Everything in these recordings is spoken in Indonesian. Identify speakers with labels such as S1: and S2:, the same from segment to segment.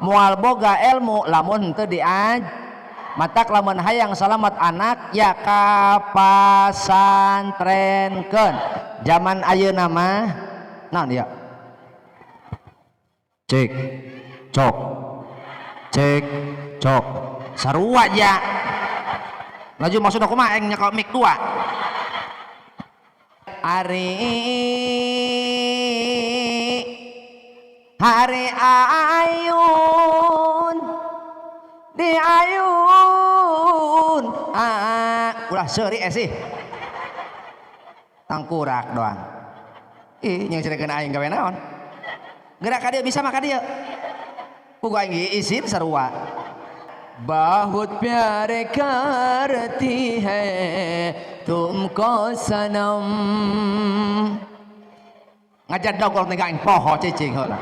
S1: moal boga ilmu lamun teu diaj matak lamun hayang salamet anak ya kapasantrenkeun. Zaman ayeuna mah naon ya cek cok cek cok sarua ya laju maksud aku mah aing nyekel mik 2 hari ayun di ayun ulah seuri sih tangkurak doang ih yang cerekeun aing gawe naon gerak ka dieu bisa mah ka dieu pugu aing isin sarua बहुत प्यार करती है तुमको सनम ngajar dogol negain poho cicing heula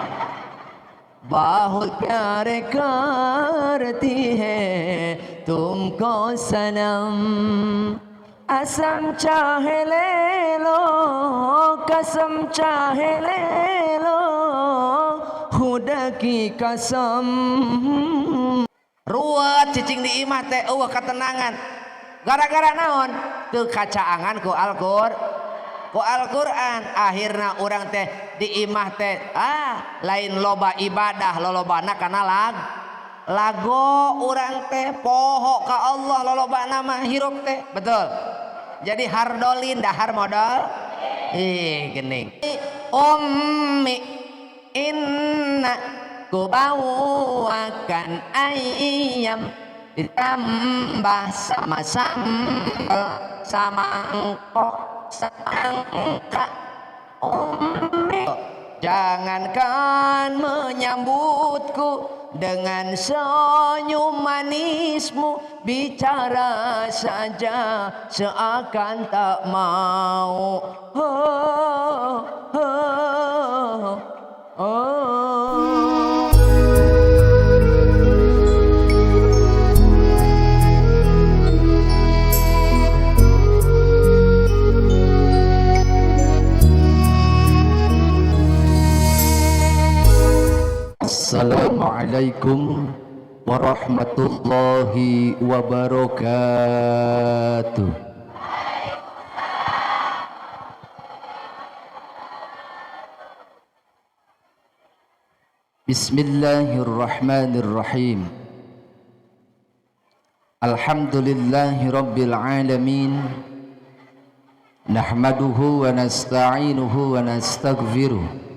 S1: बहुत प्यार करती है तुमको सनम असम चाहे ले लो कसम चाहे ले लो खुदा की कसम ruwet cicing di imah teh eueuh katenangan gara-gara naon teu kacaangan ku Al-Qur'an akhirna urang teh di imah teh lain loba ibadah lolobana kana lago urang teh poho ka Allah lolobana mah hirup teh betul jadi hardolin dahar modal geuning ummi inna ku bawakan ayam ditambah sama sambal sama engkok sangka ummi jangankan menyambutku dengan senyum manismu bicara saja seakan tak mau Assalamualaikum warahmatullahi wabarakatuh. Bismillahirrahmanirrahim. Alhamdulillahi rabbil alamin. Nahmaduhu wa nasta'inuhu wa nastaghfiruh.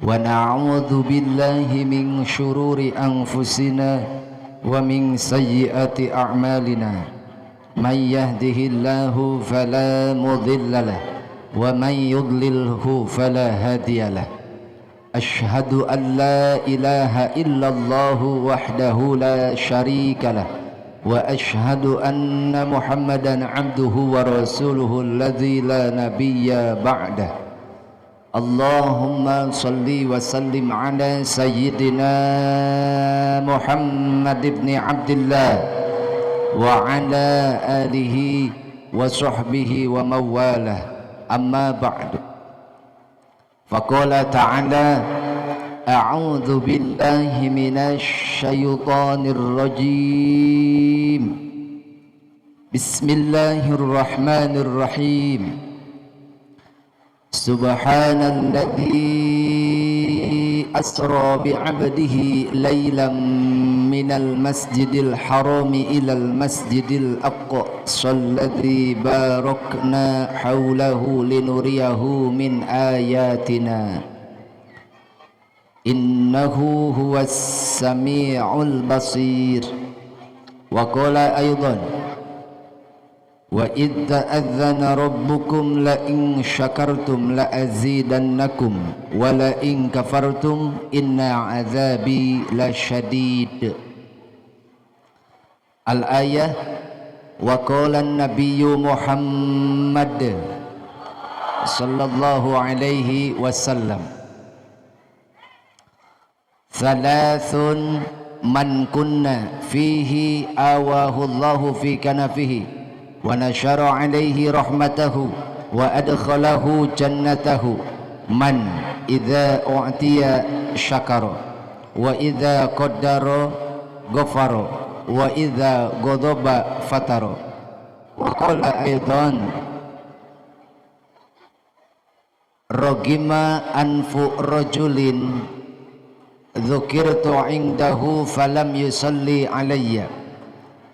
S1: ونعوذ بالله من شرور أنفسنا ومن سيئات أعمالنا من يهده الله فلا مضل له ومن يضلله فلا هادي له أشهد أن لا إله إلا الله وحده لا شريك له وأشهد أن محمدا عبده ورسوله الذي لا نبي بعده اللهم صل وسلم على سيدنا محمد بن عبد الله وعلى آله وصحبه ومن والاه أما بعد فقال تعالى أعوذ بالله من الشيطان الرجيم بسم الله الرحمن الرحيم سبحان الذي أسرى بعبده ليلا من المسجد الحرام إلى المسجد الأقصى الذي باركنا حوله لنريه من آياتنا إنه هو السميع البصير وقال أيضا وَإِذْ تَأَذَّنَ رَبُّكُمْ لَئِنْ شَكَرْتُمْ لَأَزِيدَنَّكُمْ وَلَئِنْ كَفَرْتُمْ إِنَّ عَذَابِي لَشَدِيدٌ الآية وقال النبي محمد صلى الله عليه وسلم ثلاث من كنا فيه آواه الله في كنفه ونشر عليه رحمته وأدخله جنته من إذا أعطي شكر
S2: wa idza qaddara ghafara wa idza ghadaba fatara. Wa qala aidan ragima anfu rajulin dzukirtu indahu falam yusalli alayya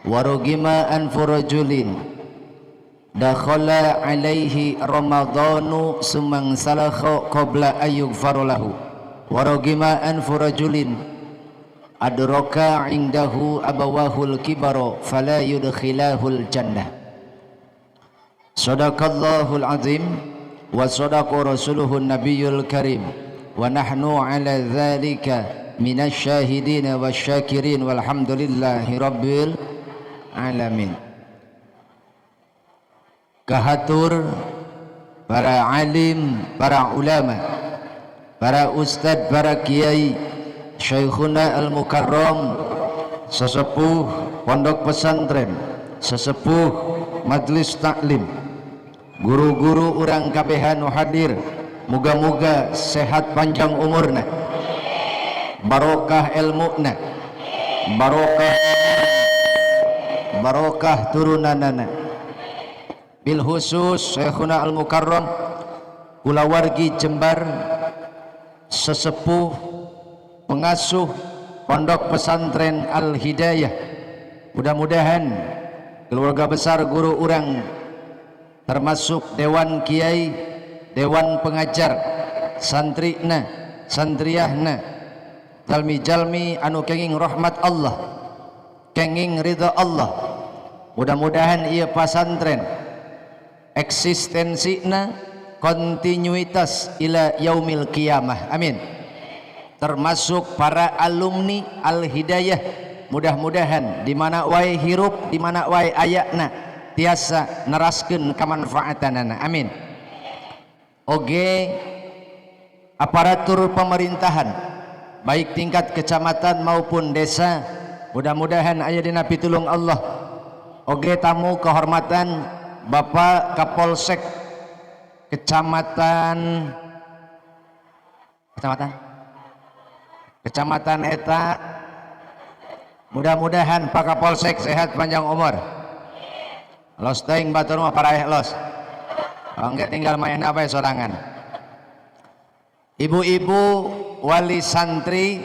S2: wa ragima anfu rajulin dakhala alaihi ramadhanu sumang salakha qabla ayyughfar lahu wa ragima anfu rajulin adraka indahu abawahul kibara fala yudkhilahul jannah. Sadaqallahul azim wa sadaqa rasuluhun nabiyul karim wa nahnu ala dzalika minasy syahidin wasyakirin walhamdulillahi rabbil alamin. Kahatur para alim, para ulama, para ustad, para kiai, syekhuna al-mukarram, sesepuh pondok pesantren, sesepuh majlis taklim, guru-guru urang kabehan hadir, muga-muga sehat panjang umurna, barokah ilmuna, barokah turunanana. Bil khusus syekhuna al-mukarram kula wargi Jembar, sesepuh pengasuh pondok pesantren Al-Hidayah. Mudah-mudahan keluarga besar guru urang termasuk dewan kiai, dewan pengajar, santrina, santriyahna, jalmi-jalmi anu kenging rahmat Allah, kenging ridha Allah. Mudah-mudahan ieu pesantren eksistensinya kontinuitas ila yaumil qiyamah, amin. Termasuk para alumni Al-Hidayah, mudah-mudahan di mana wae hirup, di mana wae ayana tiasa neraskeun kamanfaatanana, amin. Oge aparatur pemerintahan baik tingkat kecamatan maupun desa, mudah-mudahan aya dina pitulung Allah. Oge tamu kehormatan Bapak Kapolsek Kecamatan eta, mudah-mudahan Pak Kapolsek sehat panjang umur. Los teuing batur mah paraeh los. Enggak tinggal main apa sorangan. Ibu-ibu wali santri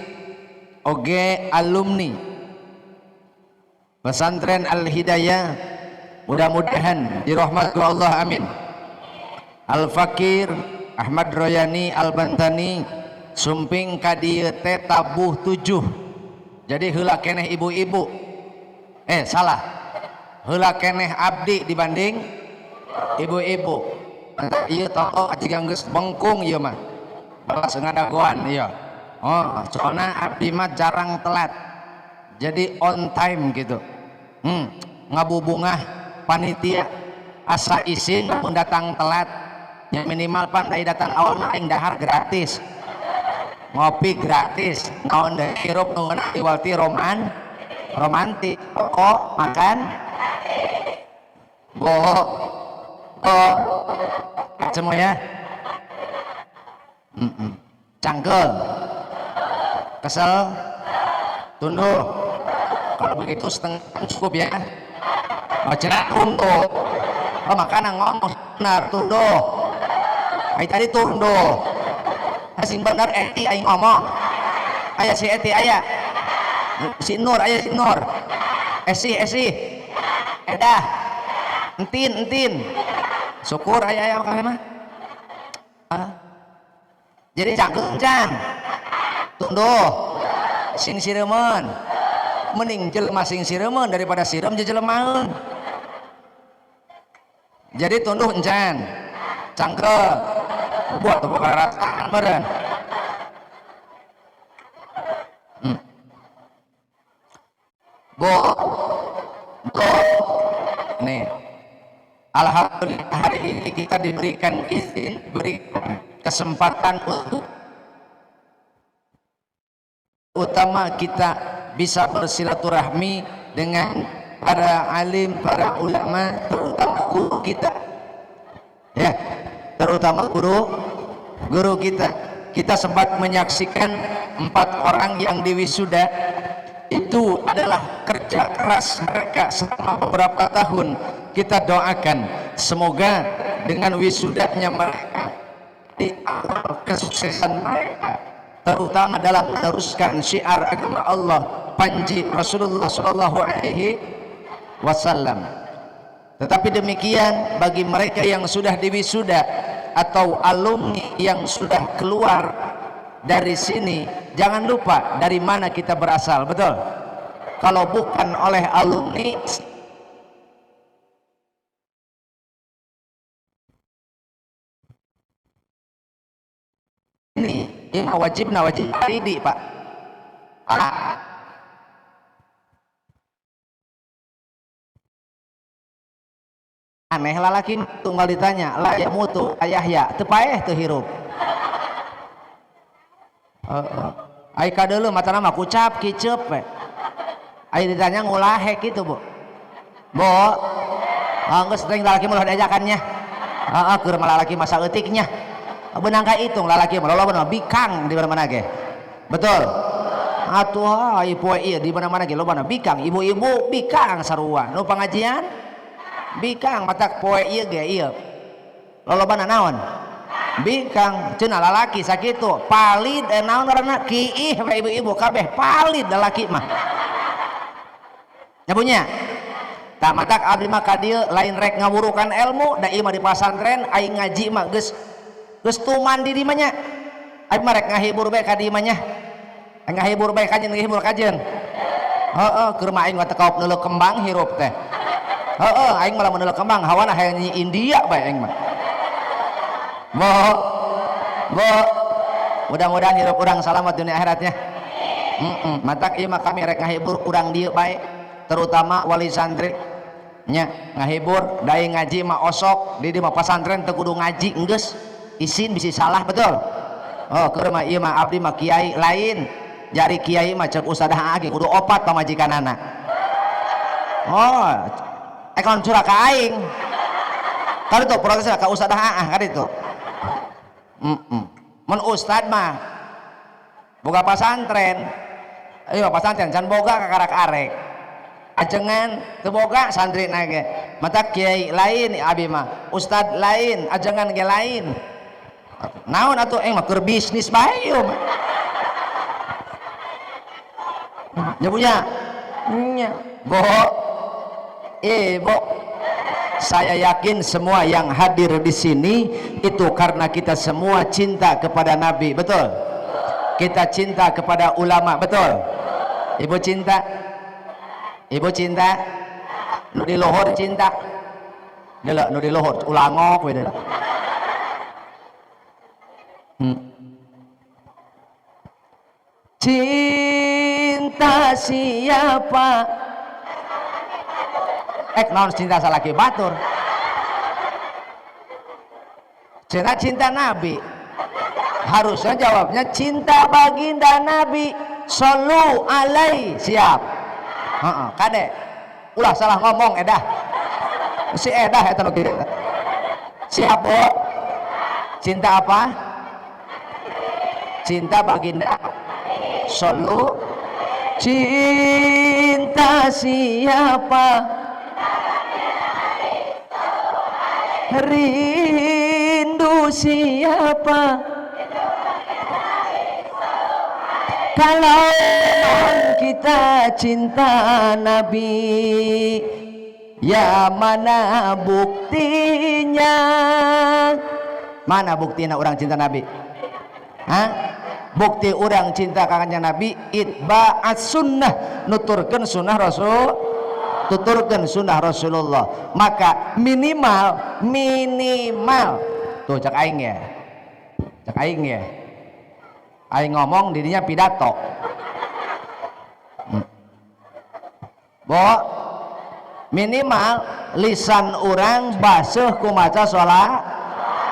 S2: oge alumni pesantren Al-Hidayah, mudah-mudahan dirahmati Allah, amin. Al-Fakir Ahmad Royani Al-Bantani sumping kadieu teh tabuh 7. Jadi heula keneh ibu-ibu, salah, heula keneh abdi dibanding ibu-ibu. Ieu toko ajigan geus bengkung ieu mah balas ngadagoan ieu. Oh, soalna abdi mah jarang telat, jadi on time gitu. Ngabubungah panitia asa izin pun datang telat, yang minimal pan dari datang awal aing dahar gratis, ngopi gratis, naon deui hirup nu ngeunah iwalti romantik, kok makan semua ya. Cangkel, kesel, tunduh. Kalau begitu setengah cukup ya. Cenah tunduh. Makanan ngomong benar tunduh. Ai tadi tunduh. Asing bener Eti aing ngomong. Aya si Eti aya. Si Nur aya si Nur. Esi. Edah. Entin. Syukur aya makan mah. Jadi cangkeun tunduh. Sing sireumon. Mending jelema sing sireumon daripada sirem jelemaeun. Jadi tunduh encan, cangkel, buat tepuk rasa meren. Go, nih, alhamdulillah hari ini kita diberikan izin, berikan kesempatan untuk utama kita bisa bersilaturahmi dengan para alim, para ulama, terutama guru kita, ya, terutama guru kita. kita sempat menyaksikan 4 orang yang diwisuda. Itu adalah kerja keras mereka selama beberapa tahun. Kita doakan semoga dengan wisudanya mereka di awal kesuksesan mereka, terutama dalam meneruskan syiar agama Allah, panji Rasulullah Shallallahu Alaihi Wasallam. Tetapi demikian bagi mereka yang sudah diwisuda atau alumni yang sudah keluar dari sini, jangan lupa dari mana kita berasal, betul? Kalau bukan oleh alumni, ini wajib ini Pak. Aneh lalaki tunggal ditanya lah ya mutu ayah ya tepaeh tuh hirup. Ai kadeuleu mata nama kucap kicep we. Ai ditanya ngulahe gitu Bu. Bo, geus teuing lalaki mah diajakannya. Heeh, keur lalaki masa eutiknya. Benang ka itung lalaki mah loba bikang di mana-mana ge. Betul. Atuh ai poe ieu di mana-mana ge loba bikang, ibu-ibu bikang sarua. Nu pangajian bikang matak poe ieu ge ieu lolobana naon bikang cenah lalaki sakitu palid naon ngaranna kiih we ibu-ibu kabeh palid lalaki mah nyabunya tah matak abdi mah ka dieu lain rek ngawurukan ilmu da ieu mah di pasantren aing ngaji mah geus tuman di dieu mah nya aing mah rek ngahibur bae ka dieu mah nya ngahibur bae ngahibur kajen heueuh keur mah aing mah teu kaop neuleuh kembang hirup teh. Aing malah menolak kembang hawana hayang nyi India bae aing mah. Bo. Mudah-mudahan hirup urang salamat dunia akhiratnya. Matak ieu mah kami rek ngahibur urang dieu bae, terutama wali santri nya ngahibur dai ngaji mah osok di dieu mah pasantren teu kudu ngaji enggeus isin bisi salah betul. Oh keur mah ieu mah abdi mah kiai lain. Jari kiai mah ceuk usadah ge kudu opat pamajikanana. Oh ekon curah ka aing kan itu prosesnya ka ustad kan itu mun ustad mah boga pasantren ayo pasantren can boga kakarak arek ajengan teu boga santri ge mata kiai lain abi mah ustad lain ajengan ge lain naon atuh mah keur bisnis bae ieu mah nyabunya nya bo Ibu, saya yakin semua yang hadir di sini itu karena kita semua cinta kepada Nabi, betul? Kita cinta kepada ulama, betul? Ibu cinta? Ibu cinta? Nu di lohor cinta? Deuleu nu di lohor ulangok we deuleu. Cinta siapa? Naon cinta salaki batur cinta Nabi harusnya jawabnya cinta baginda Nabi sallu alaihi siap kade ulah salah ngomong edah si edah eta nu kieu siap Bo cinta apa cinta baginda sallu cinta siapa rindu siapa kalau kita cinta Nabi ya mana buktinya orang cinta Nabi bukti orang cinta kangen Nabi itba'at sunnah nuturkan sunnah Rasul tuturkan sunnah Rasulullah maka minimal tuh cak aing ya aing ngomong dirinya pidato Bo minimal lisan orang basuh ku maca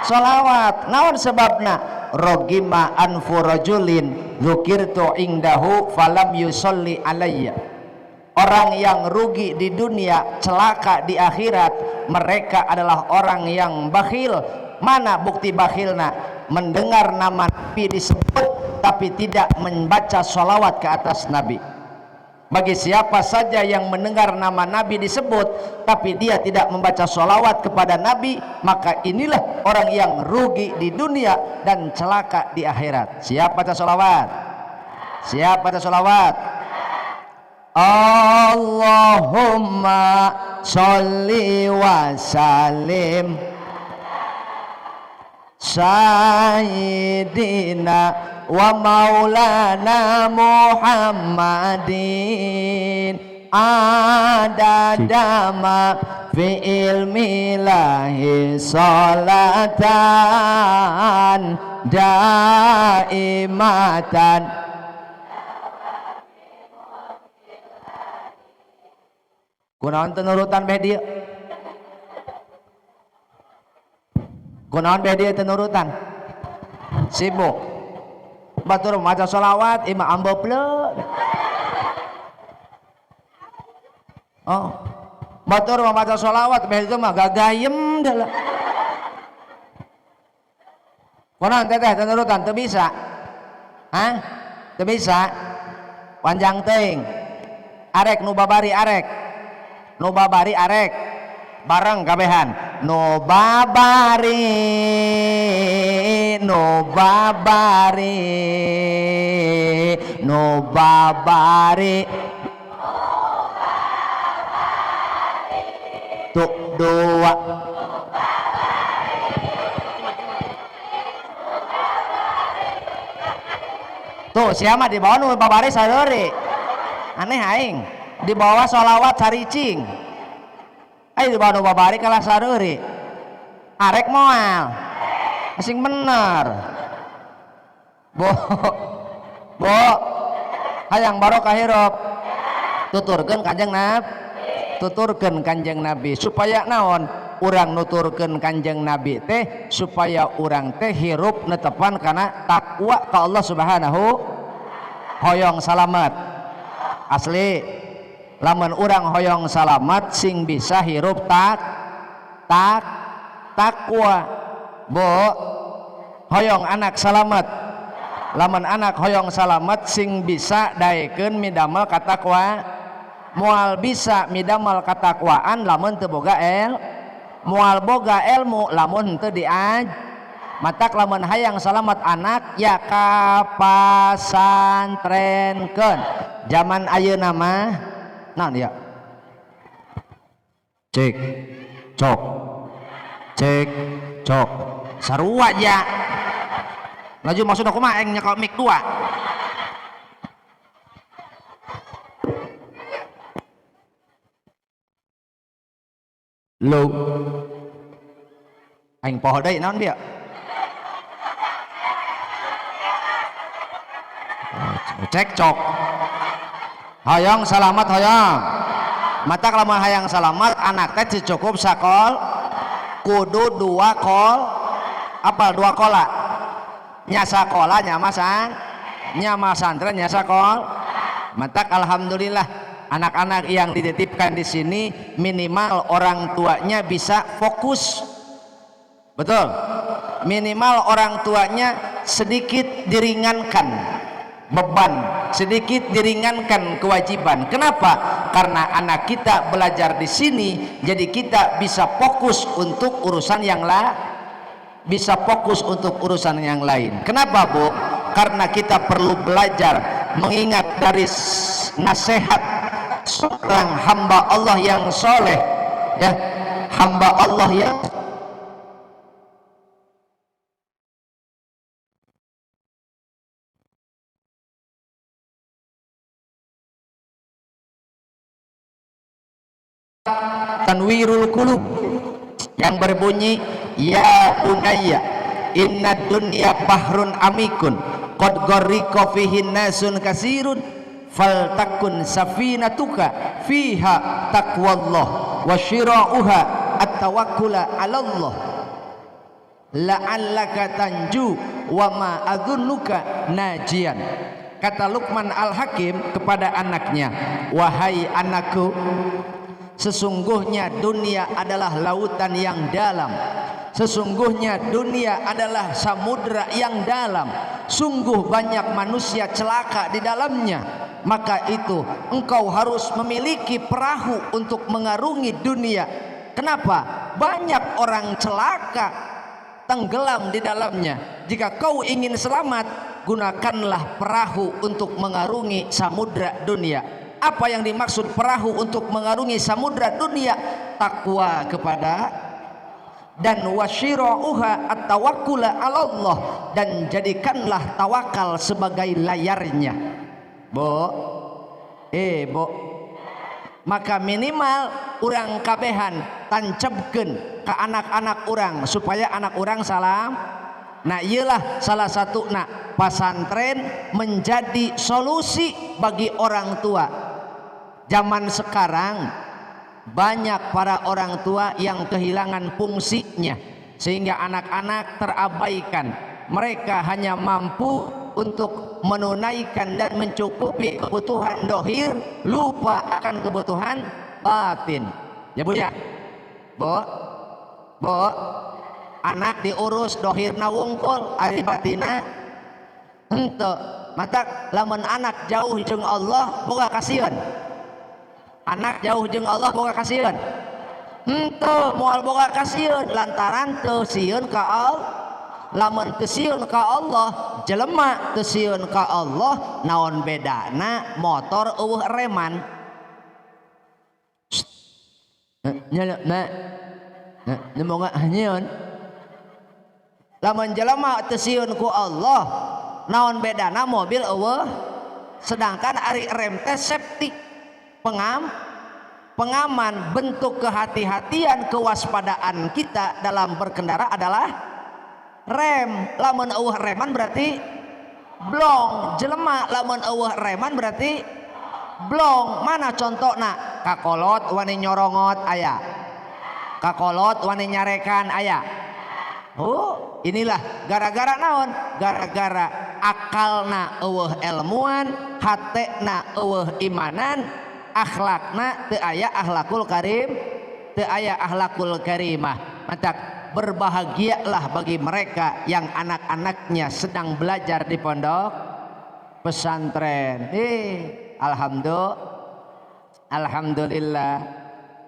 S2: sholawat naon sebabna rogima anfu rajulin dzukirtu indahu falam yusolli alayya. Orang yang rugi di dunia celaka di akhirat mereka adalah orang yang bakhil Mana bukti bakhilna? Mendengar nama Nabi disebut tapi tidak membaca sholawat ke atas Nabi. Bagi siapa saja yang mendengar nama Nabi disebut tapi dia tidak membaca sholawat kepada Nabi, maka inilah orang yang rugi di dunia dan celaka di akhirat. Siap baca sholawat? Siap baca sholawat? Allahumma sholli wa sallim Sayyidina wa maulana Muhammadin adadama fi ilmillahi salatan daimatan. Kunaon teu nurutan beh dieu? Kunaon beh dieu teu nurutan? Sibuk. Batur maca sholawat imam ambeupleu. Oh. Batur maca sholawat beh itu mah gagayem deula. Kunaon teh teu nurutan teu bisa? Hah? Teu bisa? Panjang teuing. Arek nu babari arek. Nu babari arek bareng kabehan nu babari nu babari nu babari tuh dua tuh siapa di bawah nu babari sadari aneh aing di bawah sholawat saricing ayo di bawah babari kalah saruri arek moal asing bener bo hayang barokah hirup tuturkeun kanjeng Nabi supaya naon urang nuturkeun kanjeng Nabi teh supaya urang teh hirup netepan kana takwa ka Allah Subhanahu hoyong salamet asli. Lamun urang hoyong salamat sing bisa hirup takwa bo hoyong anak salamet. Lamun anak hoyong salamet sing bisa daekeun midamel katakwa moal bisa midamel katakwaan lamun teu boga moal boga ilmu lamun teu diaj matak lamun hayang salamet anak ya kapasantrenkeun zaman ayeuna mah nah dia cek cok sarua aja laju maksud aku mah engnya kalau mik dua lo aing poho deui naon dia cek cok hoyong salamat hoyong matak lamun hayang salamat anak teh cukup sakol kudu dua kol apal dua kola nya sakola nya masang nya masantren nya sakol matak alhamdulillah anak-anak yang dititipkan di sini minimal orang tuanya bisa fokus betul minimal orang tuanya sedikit diringankan beban sedikit diringankan kewajiban. Kenapa? Karena anak kita belajar di sini, jadi kita bisa fokus untuk urusan yang lain. Kenapa, Bu? Karena kita perlu belajar mengingat dari nasihat seorang hamba Allah yang soleh, ya, hamba Allah yang tanwirul qulub yang berbunyi ya bunayya inna dunya bahrun amikun qad gharriqa fihi nasun kasirun faltakun safinatuka fiha taqwallah wa syira'uha at-tawakkula 'ala Allah la'allaka tanju wa ma adhunnuka najian. Kata Luqman Al-Hakim kepada anaknya, wahai anakku,
S1: Sesungguhnya dunia adalah lautan yang dalam. Sesungguhnya dunia adalah samudra yang dalam. Sungguh banyak manusia celaka di dalamnya. Maka itu engkau harus memiliki perahu untuk mengarungi dunia. Kenapa? Banyak orang celaka, tenggelam di dalamnya. Jika kau ingin selamat, gunakanlah perahu untuk mengarungi samudra dunia. Apa yang dimaksud perahu untuk mengarungi samudra dunia? Takwa kepada dan wasyira'uha at-tawakkula 'ala Allah, dan jadikanlah tawakal sebagai layarnya. Bo, maka minimal urang kabehan tancapkeun ke anak-anak urang supaya anak urang salam. Nah iyalah salah satu pesantren menjadi solusi bagi orang tua. Zaman sekarang banyak para orang tua yang kehilangan fungsinya sehingga anak-anak terabaikan. Mereka hanya mampu untuk menunaikan dan mencukupi kebutuhan dohir, lupa akan kebutuhan batin. Ya Bu ya, Bo, anak diurus dohirna wungkul, ari batina henteu. Mata lamun anak jauh jeung Allah boga kasieun. Anak jauh jeung Allah boga kasieun. Henteu moal boga kasieun lantaran teu sieun ka Allah. Lamun teu sieun ka Allah, jelema teu sieun ka Allah, naon bedana motor eueuh reman? Nyala na. Nemonga hanyeun. Lamun jelema teu sieun ku Allah, naon bedana mobil eueuh? Sedangkan ari rem teh safety, pengaman. Bentuk kehati-hatian, kewaspadaan kita dalam berkendara adalah rem. Lamun eueuh reman berarti blong. Jelema lamun eueuh reman berarti blong. Mana contohna? Kakolot wani nyorongot aya, kakolot wani nyarekan aya. Oh, inilah gara-gara naon? Gara-gara akalna eueuh ilmuan, hatena eueuh imanan, akhlakna teu aya akhlakul karim, teu aya akhlakul karimah. Maka berbahagialah bagi mereka yang anak-anaknya sedang belajar di pondok pesantren. Alhamdulillah.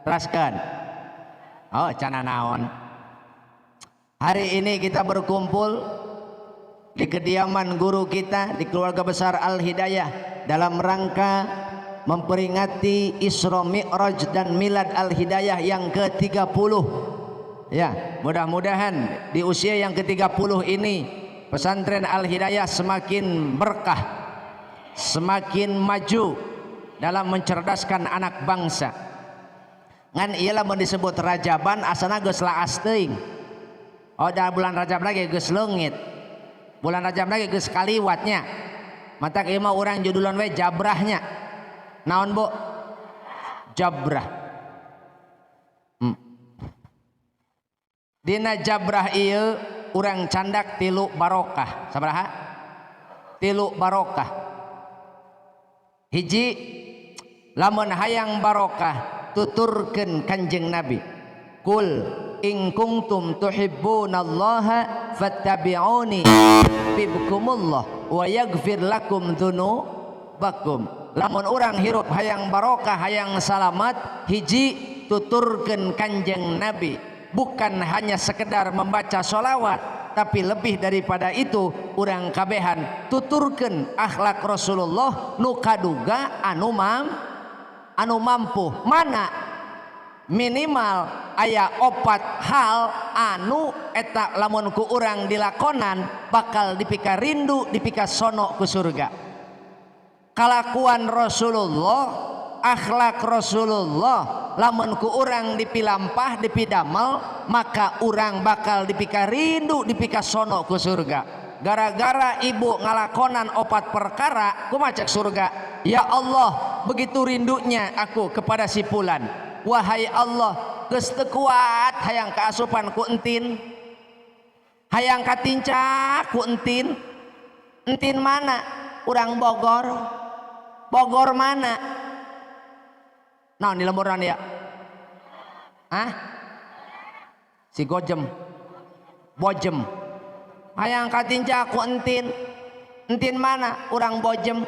S1: Teraskan. Oh, cana naon. Hari ini kita berkumpul di kediaman guru kita di keluarga besar Al-Hidayah dalam rangka memperingati Isra Mi'raj dan Milad Al-Hidayah yang ke-30. Ya, mudah-mudahan di usia yang ke-30 ini pesantren Al-Hidayah semakin berkah, semakin maju dalam mencerdaskan anak bangsa. Ngan iyalah mau disebut Rajaban asana geus laas teuing. Oh, dah bulan Rajab lagi geus leungit. Bulan Rajab lagi geus kaliwatnya. Mata ieu mah urang judulan we jabrahnya. Naon, Bu? Jabrah. Dina jabrah ieu urang candak 3 barokah. Sabaraha? 3 barokah. Hiji, lamun hayang barokah tuturkeun Kanjeng Nabi. Kul in kuntum tuhibbunallaha fattabi'uni yuhibbukumullah wa yaghfir lakum dzunubakum. Lamun urang hirup hayang barokah, hayang salamat, hiji tuturkeun Kanjeng Nabi. Bukan hanya sekedar membaca sholawat, tapi lebih daripada itu urang kabehan tuturkeun akhlak Rasulullah nu kaduga anu mampu. Mana? Minimal aya 4 hal anu eta lamun ku urang dilakonan bakal dipika rindu, dipika sono ku surga. Kalakuan Rasulullah, akhlak Rasulullah lamun ku urang dipilampah, dipidamel, maka urang bakal dipika rindu, dipika sono ku surga. Gara-gara ibu ngalakonan 4 perkara kumaha cek surga? Ya Allah, begitu rindunya aku kepada si fulan. Wahai Allah, geus teu kuat hayang kaasupan ku entin, hayang katincak ku entin. Entin mana? Urang Bogor. Bogor mana? Naon di lemburan ya? ah si gojem bojem hayang katinja ku entin mana urang bojem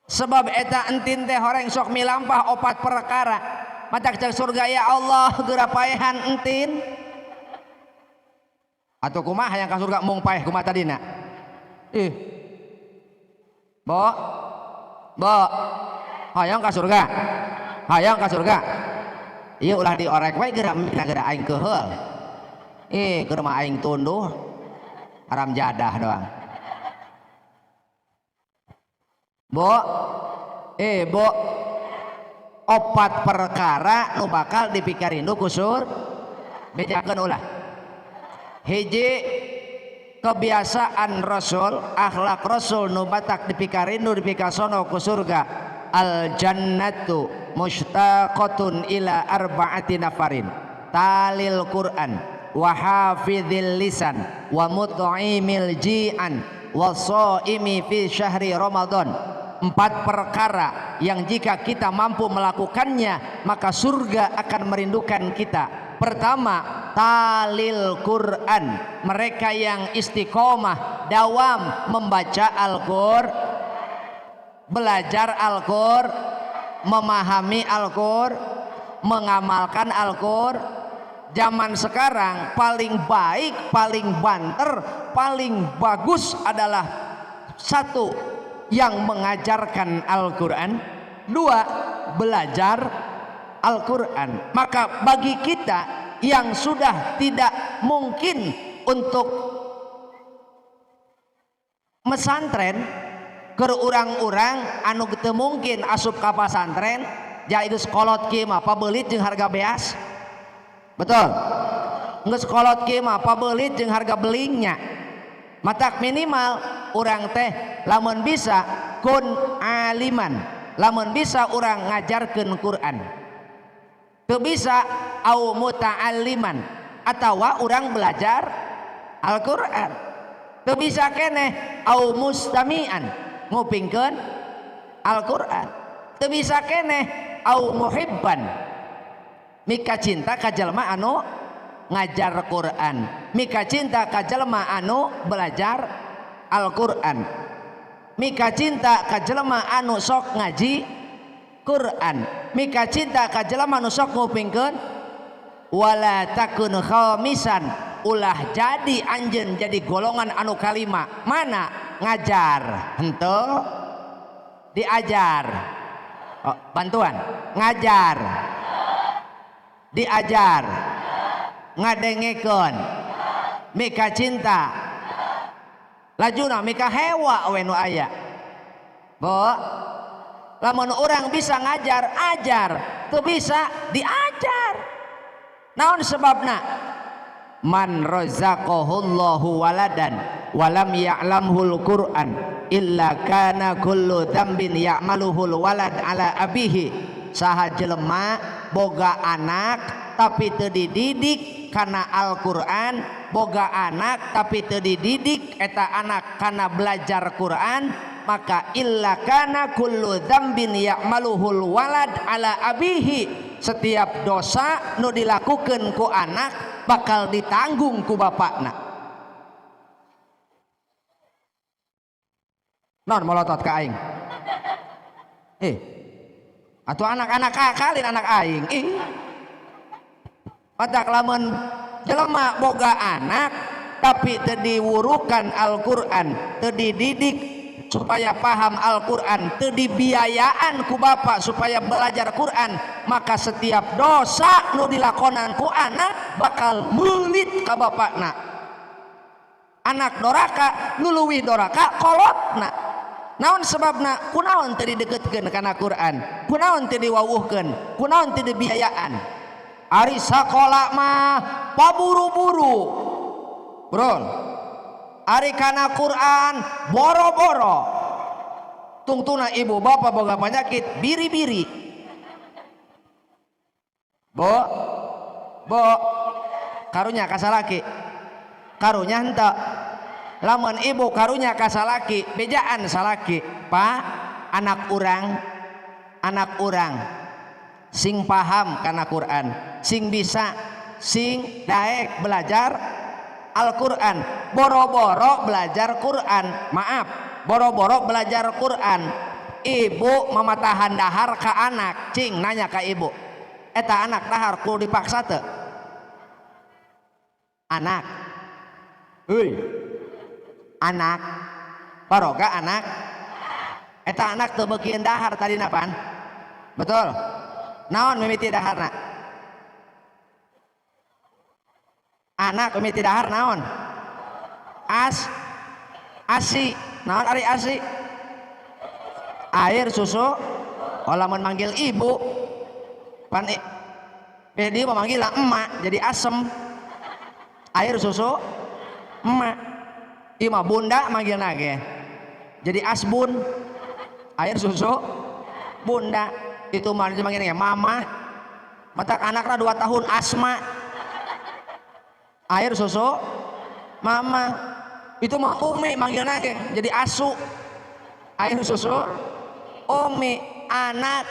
S1: sebab eta entin teh horeng sok milampah 4 perkara matak cek surga ya Allah geura paehan entin atau kumaha hayang ka surga mung paeh kumaha tadina bo hayang ka surga ieu ulah diorek we geura aing keheul keur mah aing tunduh haram jadah doang bo 4 perkara nu bakal dipikarindu kusur bejakeun ulah hiji kebiasaan Rasul akhlak Rasul nu batak dipikarindu dipikasono ku surga al jannatu mushtaqatun ila arba'ati nafarin talil Quran wa hafizil lisan wa mut'imil ji'an wa shaimi fi syahri Ramadan 4 perkara yang jika kita mampu melakukannya maka surga akan merindukan kita. Pertama, talil Quran, mereka yang istiqomah dawam membaca Al-Qur'an, belajar Al-Qur'an, memahami Al-Qur'an, mengamalkan Al-Qur'an. Zaman sekarang paling baik, paling banter, paling bagus adalah satu yang mengajarkan Al-Quran, 2 belajar Al-Quran. Maka bagi kita yang sudah tidak mungkin untuk mesantren ke urang-urang anu teu mungkin asup ka pasantren jadi sekolot kieu mah pabeulit jeung harga beas betul geus kolot kieu mah pabeulit jeung harga belingnya matak minimal urang teh lamun bisa kun aliman lamun bisa urang ngajarkeun Quran teu bisa au muta'alliman atawa urang belajar Al-Quran teu bisa keneh au mustami'an ngupingkeun Al-Quran teu bisa keneh au muhibban mika cinta ka jalma anu ngajar Quran mika cinta ka jalma anu belajar Al-Quran mika cinta ka jalma anu sok ngaji Quran mika cinta ka jalma anu sok ngupingkeun wala takun khamisan ulah jadi anjeun jadi golongan anu kalima mana ngajar henteu diajar bantuan ngajar diajar ngadengekeun mika cinta lajuna mika hewa we nu aya bo lamun urang bisa ngajar ajar teu bisa diajar naon sebabna man razaqahullahu waladan walam ya'lamhul Qur'an illa kana kullu dzambin ya'maluhul walad ala abihi saha jelema boga anak tapi teu dididik kana Al-Qur'an boga anak tapi teu dididik eta anak kana belajar Quran maka illa kana kullu dzambin ya'maluhul walad ala abihi setiap dosa nu dilakukeun ku anak bakal ditanggung ku bapakna naon molotot ka aing atau anak-anak akalin anak aing matak lamun jelema boga anak tapi teu diwurukan Al-Qur'an teu dididik supaya paham Al-Qur'an teu dibiayaan ku bapak supaya belajar Qur'an maka setiap dosa nu dilakonan ku anak bakal meulit ka bapakna anak doraka nu leuwih doraka kolotna naon sebabna kunaon teu dideukeutkeun kana Quran kunaon teu diwauhkeun kunaon teu dibiayaan ari sakola mah paburu-buru brol ari kana Quran boro-boro tungtuna ibu bapak boga penyakit biri-biri bo karunya ka salaki karunya henteu lamun ibu karunya ka salaki bejaan salaki pak anak urang sing paham kana Quran, sing bisa sing daek belajar Al-Quran, boro-boro belajar Quran, maaf, boro-boro belajar Quran. Ibu mematahan dahar ke anak, cing nanya ke ibu, eta anak dahar kudu dipaksa teu? Anak, heuy, anak, baroga anak, eta anak teu beukeun dahar tadi napan? Betul? Naon mimiti daharna? Anak mimiti dahar naon? Asi, naon ari asi? Air susu. Lamun manggil ibu pan dia memanggil emak jadi asem. Air susu emak. Ieu mah bunda manggilna ge jadi asbun. Air susu bunda. Itu mah manggilna mama. Matak anakna 2 tahun asma. Air susu mama. Itu mah umi manggilna ge jadi asu. Air susu umi. Anak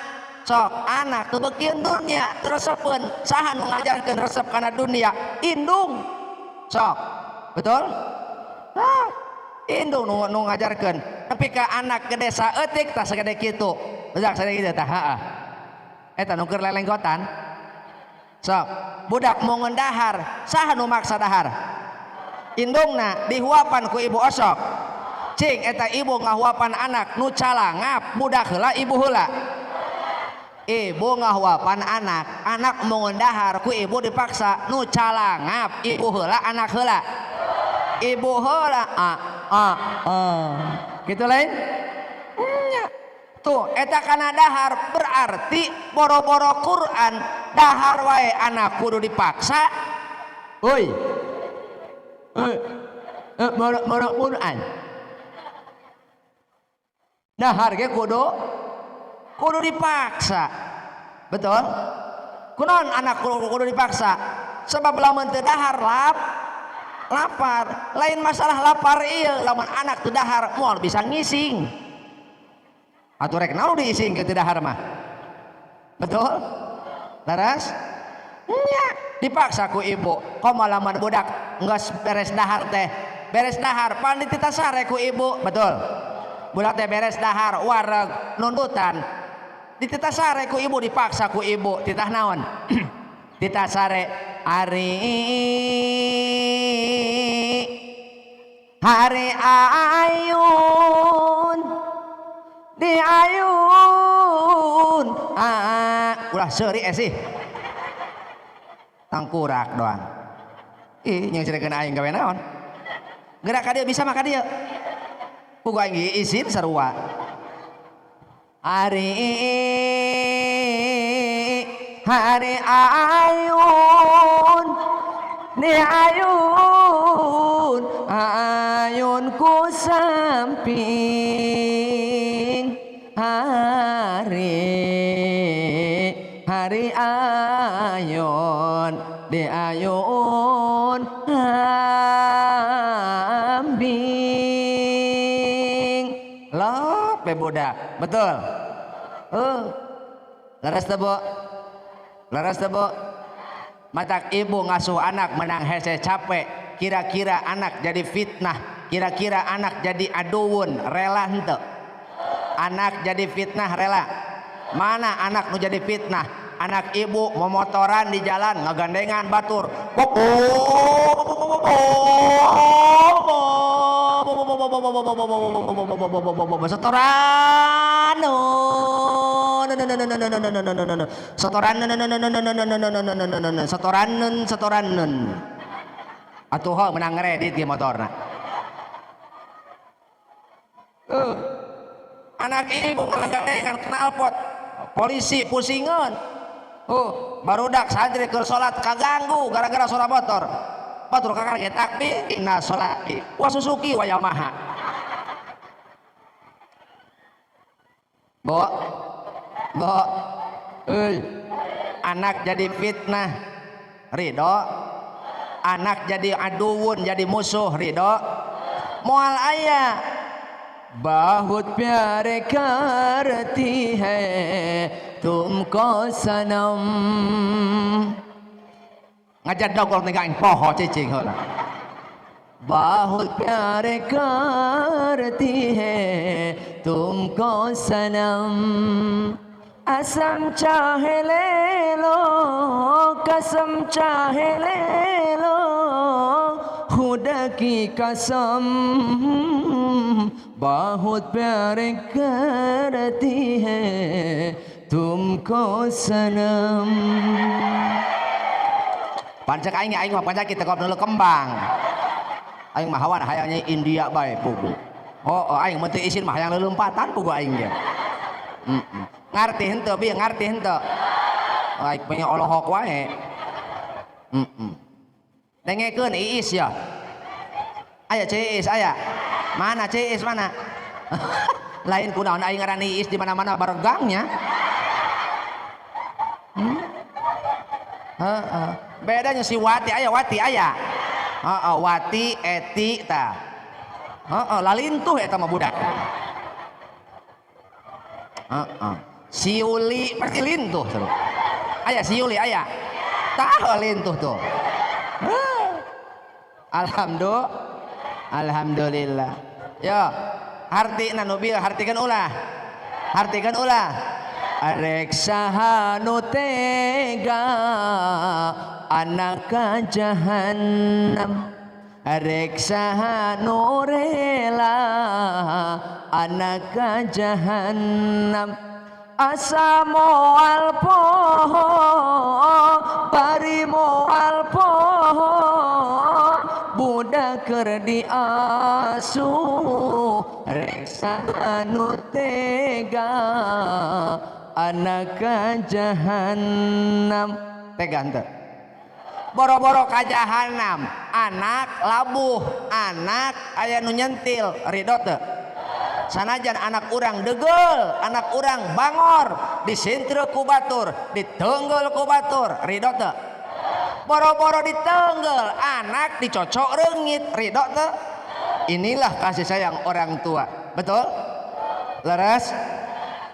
S1: sok anak teu beukeun dunya resepkeun saha nu ngajarkeun resep kana dunia? Indung sok betul. Nah, indung nu ngajarkeun tapi ka anak gede saeutik tah sagede kitu bedak sagede kitu tah heeh eta nu keur lelenggotan sok budak mungun dahar saha nu maksa dahar? Indungna dihuapan ku ibu osok, cing eta ibu ngahuapan anak nu calangap budak heula ibu heula. Ibu ngahuapan anak, anak mungun dahar ku ibu dipaksa nu calangap ibu heula anak heula. Ibu heula gitu lain nya. Tuh eta kana dahar berarti boro-boro Quran dahar wae anak kudu dipaksa. Hoi boro Quran dahar ge kudu dipaksa. Betul? Kunaon anak kudu dipaksa? Sebab lamun teu dahar lapar. Lain masalah lapar ieu, lamun anak teu dahar moal bisa ngising. Atuh rek naon diising ke teu dahar mah? Betul? Laras? Nya, dipaksa ku ibu. Komo lamun budak geus beres dahar teh. Beres dahar pan dititah sare ku ibu. Betul? Budak teh beres dahar wareg nundutan. Dititah sare ku ibu dipaksa ku ibu. Titah naon? Titah sare hari ayun di ayun ulah seuri sih tangkurak doang. Ih yang cerekeun aing gawe naon? Gerak ka dieu bisa mah ka dieu. Pugu aing izin sarua. Hari ayun di ayun ku samping hari ayun di ayun ambing loh budak betul. Laras tebo matak ibu ngasuh anak menang hese capek. Kira-kira anak jadi fitnah, kira-kira anak jadi aduun, rela henteu? Anak jadi fitnah rela? Mana anak nu jadi fitnah? Anak ibu memotoran di jalan ngagandengan batur. Setoran atuh menang ngredit di motorna. Anak ibu ngagandengan knalpot polisi pusingan. Barudak santri keur salat kaganggu gara-gara suara motor. Batur kakaget takbir inna sholati wa Suzuki wa Yamaha. Bo anak jadi fitnah ridho, anak jadi aduun jadi musuh ridho. Moal aya बहुत प्यारे करती है तुमको सनम ngajar dogol negain poho cicing heula बहुत प्यारे करती है तुमको सनम असम चाहे ले लो कसम चाहे ले लो खुदा की कसम बहुत प्यारे करती है तुमको सनम pancak aing mah pancak kita kau dulu kembang aing mah hawan hayangnya India bae pugu oh aing mah teu isin mah hayang leumpatan pugu aing ge ngarti henteu bi ngarti henteu aing punya olohok wae dengekeun iis ya aya Ciis aya mana Ciis mana lain kunaon aing ngaran iis di mana-mana baregangnya bedanya si Wati aya Wati Eti ta lalintuh eta mah budak si Yuli pasti lintuh terus aya si Yuli aya tah lintuh tuh alhamdulillah yo hartina nu bieu hartikeun ulah Arek sahanu tega anak jahannam Arek sahanu rela anak jahannam asa moal poho bari moal poho budak keur diasuh Arek sahanu tega anak jahannam tega henteu boro-boro ka jahannam anak labuh anak aya nu nyentil ridho teu sanajan anak urang degel anak urang bangor disintreu ku batur diteunggel ku batur ridho teu boro-boro diteunggel anak dicocok reungit ridho teu inilah kasih sayang orang tua betul leres.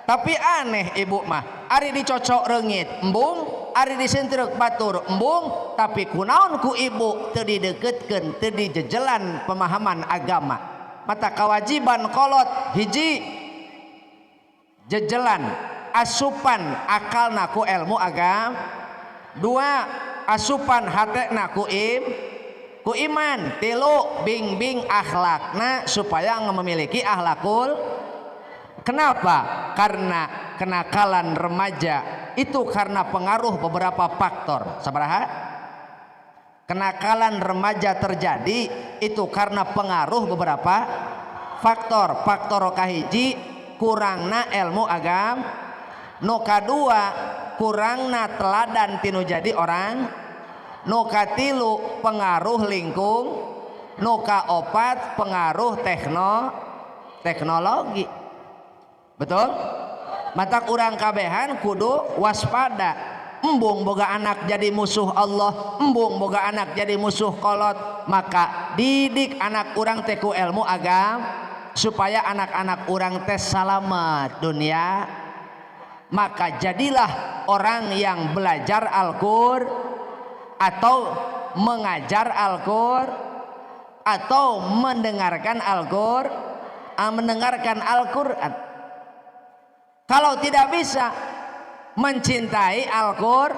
S1: Tapi aneh ibu mah ari dicocok reungit embung ari disentrek batur embung tapi kunaon ku ibu teu dideukeutkeun teu dijejelan pemahaman agama mata kewajiban kolot hiji jejelan asupan akalna ku ilmu agama dua asupan hatena ku iman tilu bimbing akhlakna supaya memiliki akhlakul. Kenapa? Karena kenakalan remaja itu karena pengaruh beberapa faktor. Sabaraha? Kenakalan remaja terjadi itu karena pengaruh beberapa faktor. Faktor kahiji kurangna ilmu agama, nu kadua kurangna teladan tinu jadi orang, nu katilu pengaruh lingkung, nu kaopat pengaruh teknologi. Betul? Mata urang kabehan kudu waspada embung boga anak jadi musuh Allah embung boga anak jadi musuh kolot maka didik anak urang teh ku ilmu agama supaya anak-anak urang teh salamet dunia maka jadilah orang yang belajar Al-Qur'an atau mengajar Al-Qur'an atau mendengarkan Al-Qur'an. Kalau tidak bisa mencintai Al-Qur'an,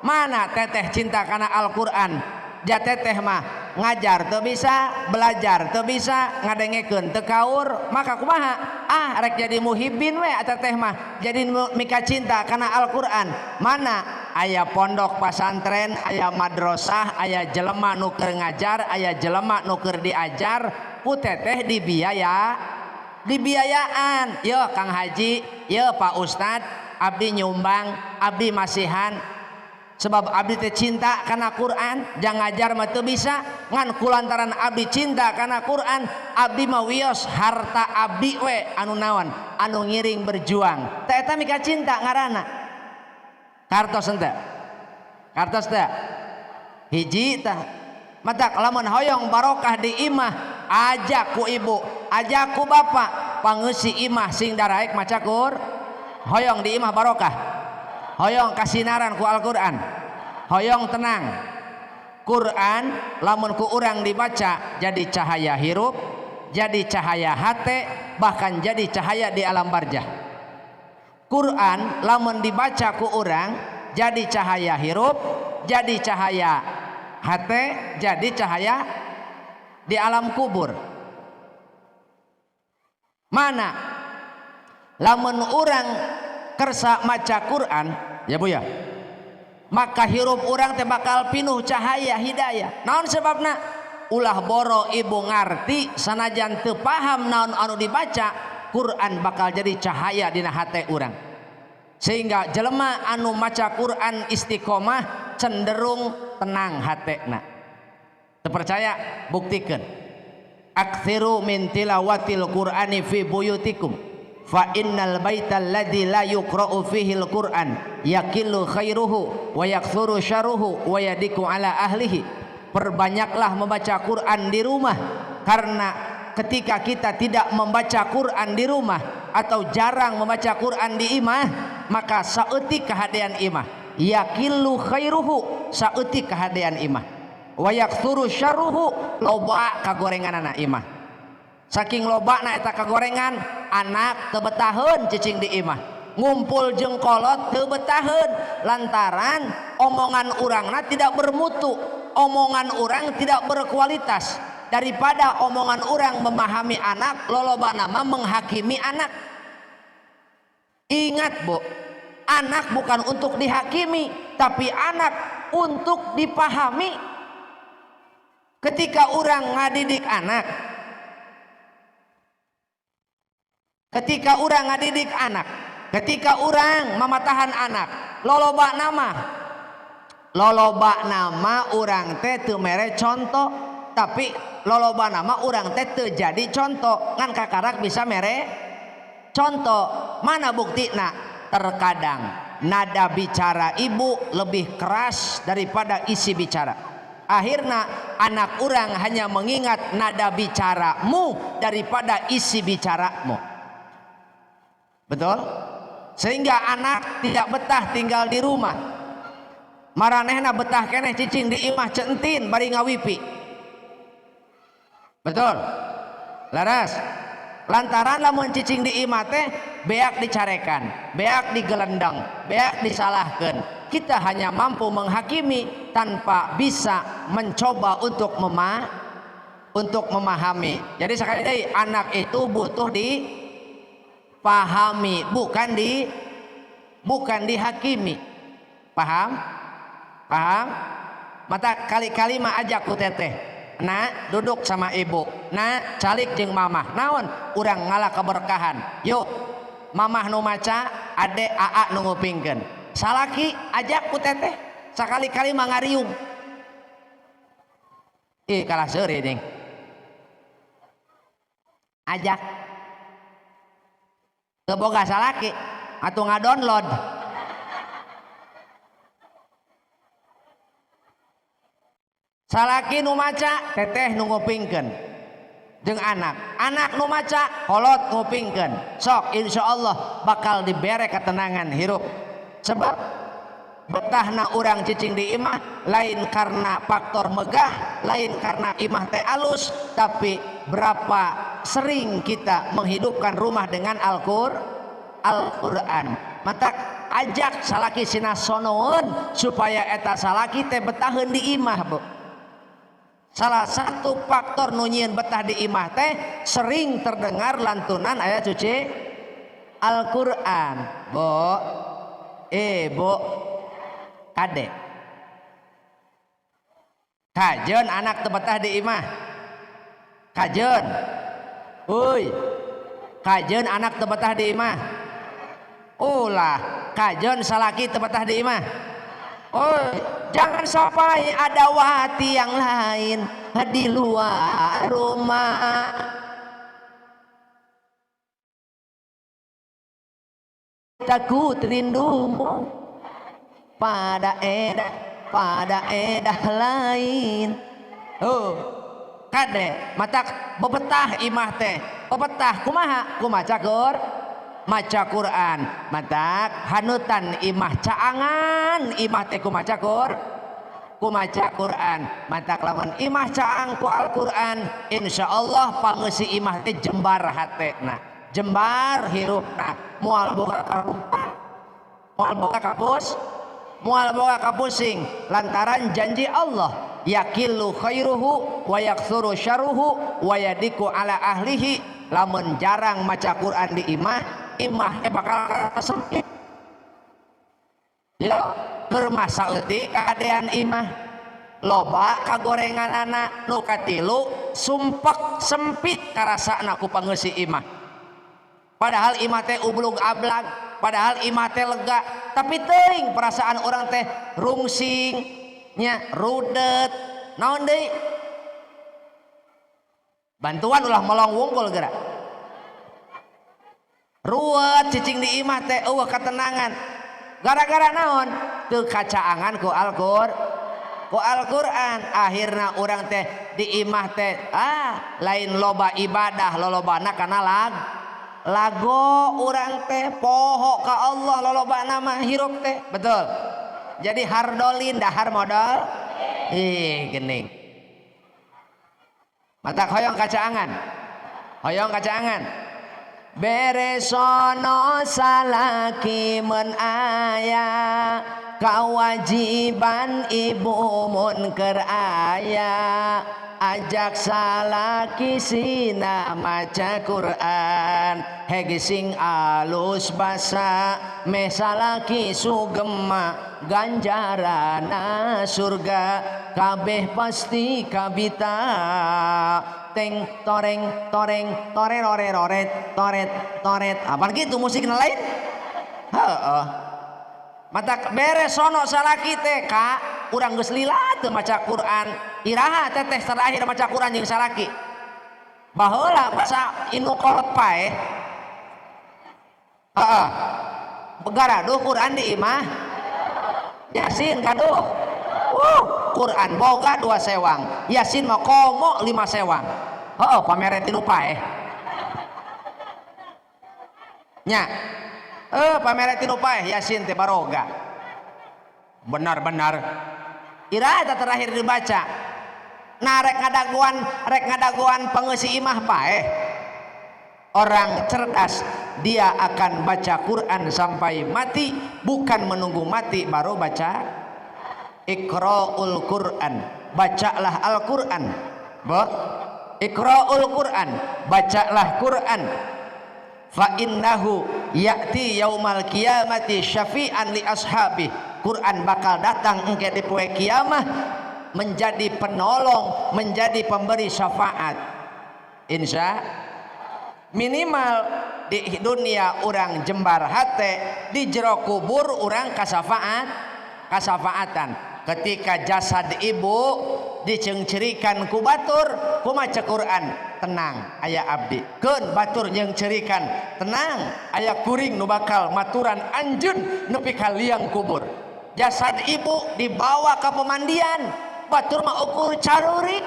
S1: mana teteh cinta karena Al-Qur'an? Jateteh mah ngajar teu bisa, belajar teu bisa, ngadengekeun teu kaur, maka kumaha? Rek jadi muhibbin we eta teh mah. Jadi mika cinta karena Al-Qur'an. Mana? Aya pondok pasantren, aya madrasah, aya jelema nu keur ngajar, aya jelema nu keur diajar, ku teteh dibiayaan. Yo Kang Haji, yo Pak Ustad, abdi nyumbang, abdi masihan sebab abdi teh cinta karena Quran. Jangan ngajar mah teu bisa ngan kulantaran abdi cinta karena Quran abdi mah wios harta abdi we anu naon anu ngiring berjuang teh eta mika cinta ngaranna kartos henteu kartos teh hiji tah matak lamun hoyong barokah di imah ajak ku ibu ajaku bapak pangeusi imah sing daraek maca hoyong di imah barokah, hoyong kasinaran ku Al-Qur'an, hoyong tenang. Quran lamun ku urang dibaca jadi cahaya hirup, jadi cahaya hate, bahkan jadi cahaya di alam barzah. Quran lamun dibaca ku urang jadi cahaya hirup, jadi cahaya hate, jadi cahaya di alam kubur. Mana lamun urang kersa maca Quran ya Bu ya, maka hirup urang teh bakal pinuh cahaya hidayah. Naon sebabna? Ulah boro ibu ngarti sanajan teu paham naon anu dibaca, Quran bakal jadi cahaya dina hate urang. Sehingga jelema anu maca Quran istiqomah cenderung tenang hatena. Teu percaya? Buktikeun. Aktsiru min tilawatil Qur'ani fi buyutikum fa innal baital ladzi la yuqra'u fihi al-Qur'an yakillu khairuhu wa yaktsuru syarruhu wa yadiku ala ahlihi. Perbanyaklah membaca Quran di rumah, karena ketika kita tidak membaca Quran di rumah atau jarang membaca Quran di imah, maka saeutik kahadean imah, yakillu khairuhu, saeutik kahadean imah, wa yaktsuru syarruhu, loba kagorenganana imah. Saking lobana eta kagorengan, anak teu betaheun cicing di imah, ngumpul jeung kolot teu betaheun lantaran omongan urangna tidak bermutu, omongan urang tidak berkualitas. Daripada omongan urang memahami anak, lolobana mah menghakimi anak. Ingat Bu, anak bukan untuk dihakimi, tapi anak untuk dipahami. Ketika urang ngadidik anak, ketika urang ngadidik anak, ketika urang mamatahan anak, loba nama urang teh teu mere contoh, tapi loba nama urang teh teu jadi contoh, ngan kakarak bisa mere contoh. Mana buktina? Terkadang nada bicara ibu lebih keras daripada isi bicara. Akhirnya anak urang hanya mengingat nada bicaramu daripada isi bicaramu. Betul? Sehingga anak tidak betah tinggal di rumah. Maranehna betah keneh cicing di imah centin bari ngawipi. Betul? Laras. Lantaran lamun cicing di imah teh beak dicarekan, beak digelendang, beak disalahkeun. Kita hanya mampu menghakimi tanpa bisa mencoba untuk memahami. Jadi sekali lagi, anak itu butuh dipahami, bukan dihakimi. Paham? Mata kali-kali mah ajak ku teteh, nah duduk sama ibu, nah calik jeung mamah, naon urang ngalah keberkahan. Yuk mamah nu maca, ade aa nu ngupingkeun. Salaki ajak ku teteh, sakali-kali mah ngariung. Kalah seuri ding. Ajak. Teu boga salaki atuh ngadownload. Salaki nu maca, teteh nu ngupingkeun jeung anak nu maca kolot ngupingkeun. Sok insyaallah bakal dibere ketenangan hirup. Sebab betahna urang cicing di imah lain karena faktor megah, lain karena imah teh alus, tapi berapa sering kita menghidupkan rumah dengan Al-Qur'an. Mata ajak salaki sinasonoeun supaya eta salaki teh betaheun di imah Bu. Salah satu faktor nu nyieun betah di imah teh sering terdengar lantunan ayat suci Al-Qur'an. Bu, kade kajeun anak teu betah di imah, kajeun kajeun anak teu betah di imah, ulah kajeun salaki teu betah di imah. Jangan sampai ada wati yang lain di luar rumah. Takut rindumu pada edah lain. Kade matak bebetah imah teh pepetah kumaha ku maca maca Quran matak hanutan imah caangan imah teh ku maca Quran matak lamun imah caang ku Al-Quran insyaallah pangeusi imah teh jembar hatena jembar hirupna moal boga karupa moal boga kapusing lantaran janji Allah yakillu khairuhu wa yaksuru syarruhu wa yadiku ala ahlihi lamun jarang maca Quran di imah bakal sempit ya bermasa eutik keadaan imah loba kagorengan anak nu katilu sumpek sempit karasana ku pangeusi imah padahal imah teh ublug ablag padahal imah teh lega tapi teuing perasaan orang teh rungsing nya rudet naon deui bantuan ulah molong wungkul geura ruwet cicing di imah teh eueuh katenangan gara-gara naon teu kacaangan ku Al-Quran akhirna urang teh di imah teh lain loba ibadah lolobana kana lago urang teh poho ka Allah lolobana mah hirup teh betul jadi hardolin dahar modal geuning matak hoyong kacaangan beresono salaki men aya kawajiban ibu mun keur aya ajak salaki sina maca Quran hege sing alus basa me salaki sugema ganjarana surga kabeh pasti kabita teng toreng toreng torerore roret toret apa gitu musiknya lain heeh mata beres sono salaki teh ka urang geus lila teu maca Quran iraha teteh terakhir maca Quran jeung salaki baheula masa inu kolot pae heeh begaraduh Quran di imah Yasin kaduh Quran boga 2 sewang Yasin mah komo 5 sewang heeh pamere tinu pae nya pamere tinu pae Yasin teh baroga benar-benar iraha terakhir dibaca nah rek ngadaguan pangeusi imah pae orang cerdas dia akan baca Quran sampai mati bukan menunggu mati baru baca Iqra'ul Quran bacalah Al-Quran Iqra'ul Quran bacalah Quran fa innahu ya'ti yaumal qiyamati syafi'an li ashabi Quran bakal datang engke di poe kiamah menjadi penolong menjadi pemberi syafaat insya minimal di dunia orang jembar hate di jero kubur orang kasafaatan ketika jasad ibu dicengcerikan ku batur ku maca Quran tenang aya abdi keun batur nyengcerikan tenang aya kuring nu bakal maturan anjeun nepi ka liang kubur jasad ibu dibawa ke pemandian batur mah ukur carurik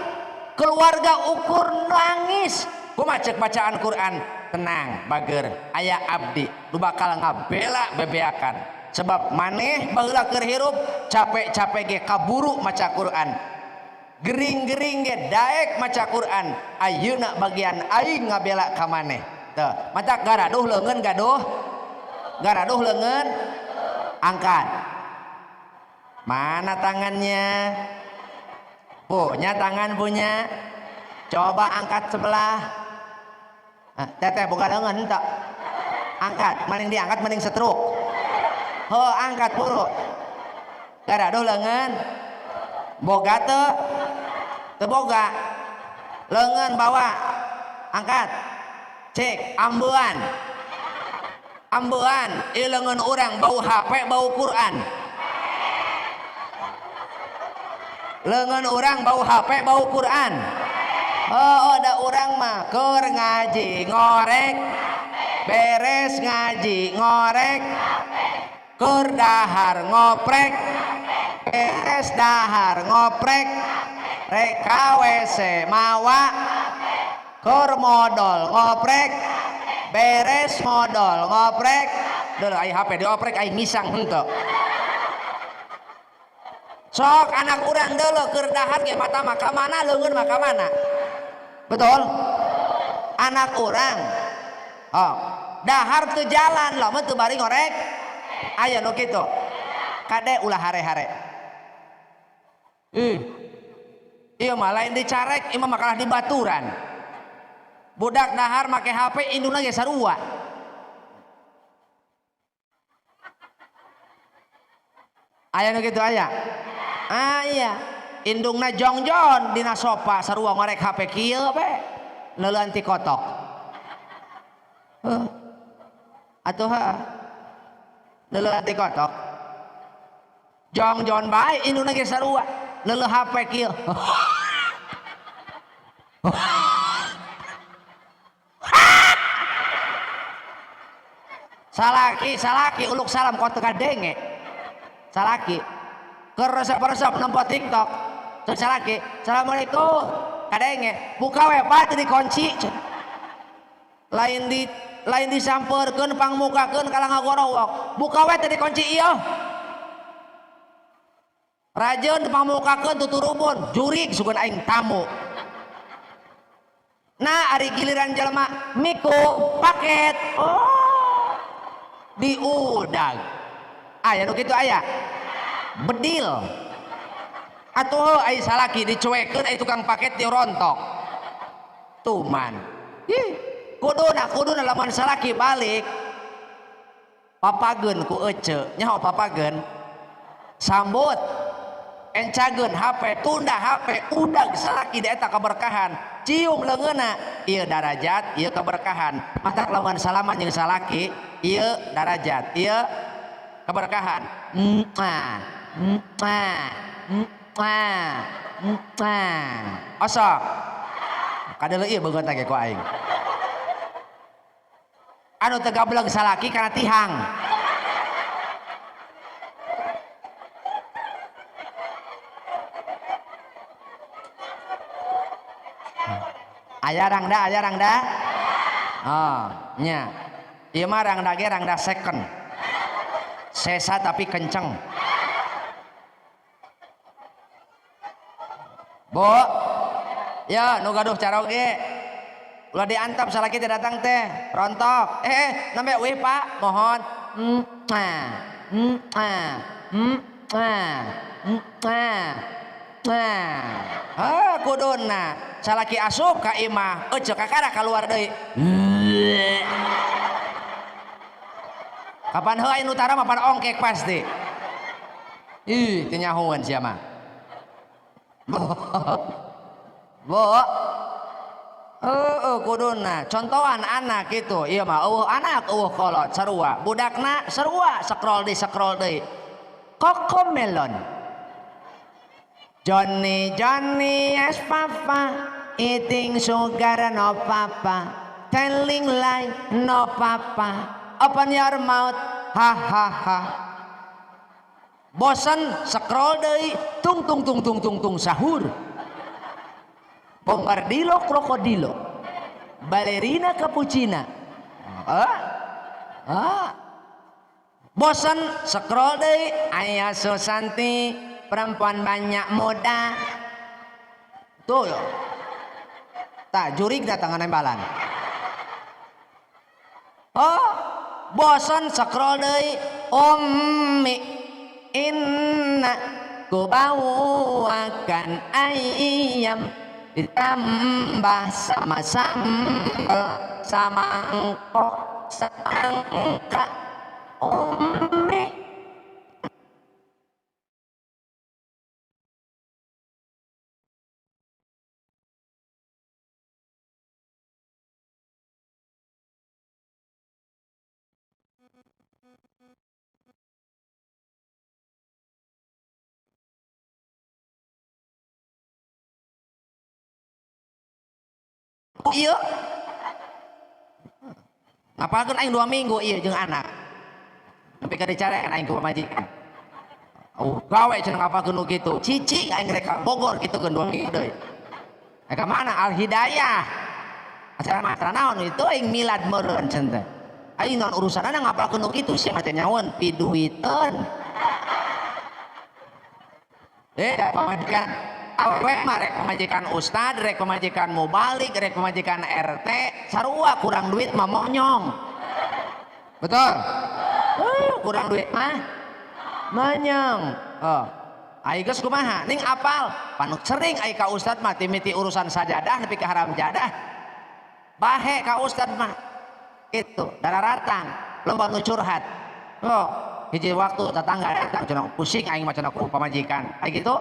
S1: keluarga ukur nangis ku maca bacaan Quran tenang bager aya abdi nu bakal ngabela bebeakan sebab maneh baheula keur hirup capek-capek ge kaburu maca Quran gering-gering ge daek maca Quran ayeuna bagian aing ngabela ka maneh teu matak garaduh leungeun garaduh leungeun angkat mana tangannya punya tangan punya coba angkat sebelah teteh buka leungeun henteu angkat mending diangkat mending setruk angkat puru garaduh leungeun boga teu boga leungeun bawa angkat cek ambean ieu leungeun urang bau HP bau Quran leungeun urang bau HP bau Quran da urang mah keur ngaji ngorek beres ngaji ngorek keur dahar ngoprek beres dahar ngoprek rek ka WC mawa Keur modal ngoprek beres modal ngoprek dulu ai HP dioprek ai ngisang henteu sok anak urang dulu keur dahar ge mata mah ka mana leungeun mah ka mana betul anak urang oh dahar teu jalan lamun teu bari ngorek aya nu kitu kade ulah hare-hare iya mah lain dicarek imah mah kalah di baturan budak dahar make HP indungna ge sarua aya nu kitu aya aya indungna jongjon dina sofa sarua ngorek HP kieu be leuleun ti kotok atuh leuleun ti kotok jongjon bae indungna ge sarua leuleuh HP kieu salaki uluk salam kau teka denge salaki keresep-resep nempat TikTok terus salaki assalamualaikum kadenge buka we pati dikunci lain disampeurkeun pangmukakeun kalang ngagorowok buka we teh dikunci ieu rajeun pangmukakeun tuturubun jurig sugan aing tamu nah ari giliran jelema miku paket diudag aya nu kitu aya bedil atuh ai salaki dicuekeun ai tukang paket dirontok tuman kuduna lamun salaki balik papageun ku ece nyaho papageun sambut encageun HP tunda HP udag salaki di eta kaberkahan cium leungeunna ieu darajat ieu keberkahan matak lamun salaman jeung salaki ieu darajat ieu keberkahan osok kadeuleuk ieu beungeut ge ku aing anu teu gableng salaki kana tihang aya rangda oh nya ieu mah rangda second sesa tapi kenceng bo ya nu gaduh caroge ulah diantap salaki teh datang teh rontok nambe wih pak mohon kuduna salaki asup ka imah ece kakara keluar deui kapan heula anu utara mah pan ongkek pasti ih teu nyahoeun sia mah bo kuduna contohan anak gitu ieu mah anak kolot sarua budakna sarua scroll deui Cocomelon Johnny yes papa eating sugar no papa telling lie no papa open your mouth ha ha ha bosan scroll deui tung sahur bombardilo krokodilo balerina cappuccina bosan scroll deui aya Susanti perempuan banyak muda tuh yo tak jurig datang nembalan bosan scroll deui ummi inna ku bawakan ayam ditambah sama sambal sama engkok semangka ummi iya ngapalkeun aing 2 minggu iya jeung anak tapi kada dicarekan aing ku pamajikan gawe cenah ngapalkeun nu kitu cicing aing rek ka Bogor kitu keun 2 minggu deui ka mana Al Hidayah acara naon itu aing milad meureun cenah teh aing non urusanna ngapalkeun nu kitu sia teh nyaweun piduiteun pamajikan awewe mah rek pamajikan ustad rek pamajikan mubalik rek pamajikan RT sarua kurang duit mah monyong betul kurang duit mah monyong aing geus kumaha ning apal panu sering aing ka ustad mah timiti urusan sajadah nepi ka haram jadah bahe ka ustad mah itu dararatang lomba nu curhat hiji waktu tetangga datang cenah pusing aing mah cenah ku pamajikan aya gitu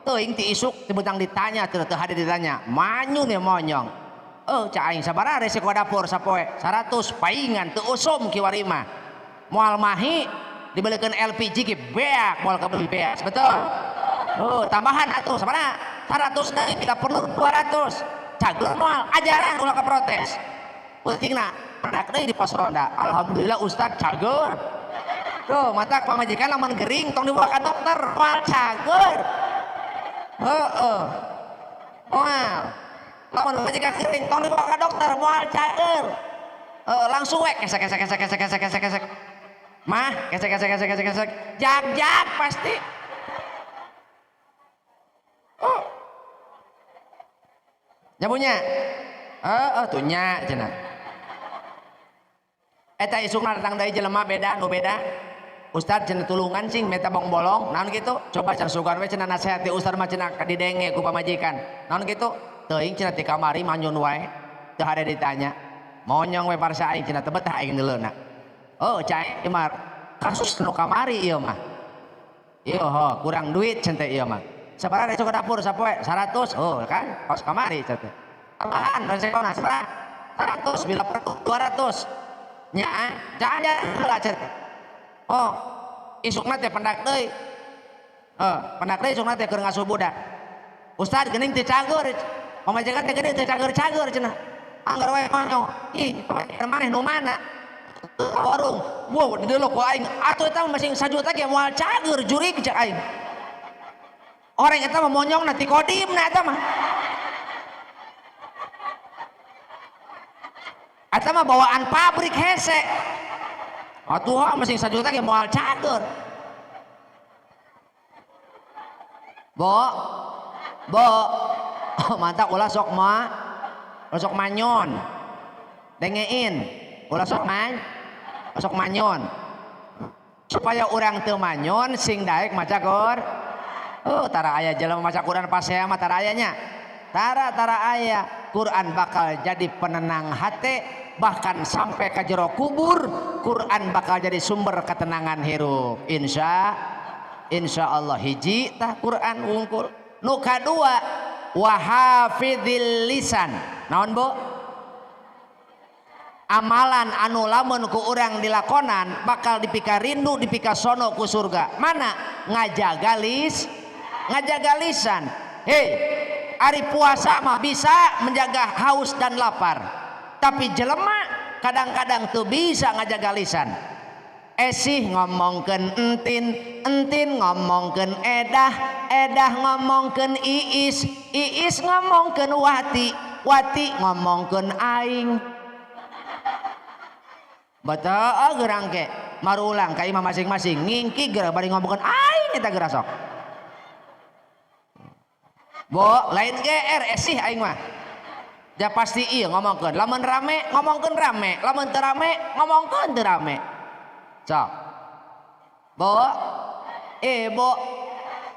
S1: teuing ti isuk teu beutang ditanya teu hadir ditanya manyun ya monyong cak aing sabaraha resiko dapur sapoe 100 paingan teu usum kiwari mah moal mahi dibelikeun LPG ki beak moal kabeli beak betul tambahan atuh sabaraha 100 deui tidak perlu 200 cager moal ajaran ulah ka protes pentingna pendak deui di pos ronda alhamdulillah ustad cager tuh mata pamajikan lamun gering tong dibawa ka dokter moal cager moal lamun pamajikan gering tong dibawa ka dokter moal cager langsung we kesek mah kesek jag pasti nyabunya tuh nya cenah eta isukna datang dari jelema beda nu beda ustad cenah tulungan cing meta bong bolong naon kitu coba can sugan we cenah nasehati ustad mah cenah didenge ku pamajikan naon kitu teuing cenah ti kamari manyun wae teu hade ditanya monyong we parsa aing cenah teu betah aing neuleuna cai mah kasus nu kamari ieu mah ieu kurang duit cenah ieu mah sabaraha resiko dapur sapoe 100 kan kos kamari cenah tambahan resikona sabaraha 100 bila perlu 200 nya jangan heula cenah isukna teh pendak deui isukna teh keur ngasuh budak ustad geuning teu cager pamajikan teh geuning teu cager cenah anggar wae monyong maneh nu mana warung wow di dieu ku aing atuh eta masing 1 juta ge moal cager jurig cak aing orang eta mah monyongna ti kodimna eta mah eta mah bawaan pabrik hese atuh masing 1 juta ge moal cager bo mantap ulah sok manyon dengein ulah sok manyon supaya orang teu manyon sing daek maca Qur'an tara aya jelema maca Qur'an pasea mah tara ayanya tara aya Qur'an bakal jadi penenang hati bahkan sampai ke jero kubur Quran bakal jadi sumber ketenangan hirup insya Allah hiji tah Quran wungkul nu kadua wahafidil lisan naon bu amalan anu lamun ku urang dilakonan bakal dipika rindu dipika sono ku surga mana ngajaga lisan ari puasa mah bisa menjaga haus dan lapar tapi jelema kadang-kadang tuh bisa ngajaga lisan esih ngomongkeun entin ngomongkeun edah ngomongkeun iis ngomongkeun wati ngomongkeun aing bata gerang ke marulang ka imam masing-masing ngingki geura bari ngomongkeun aing eta geura sok bo lain GR esih aing mah ja pasti iya ngomongkeun lamun rame ngomongkeun rame lamun teu rame ngomongkeun teu rame sok bo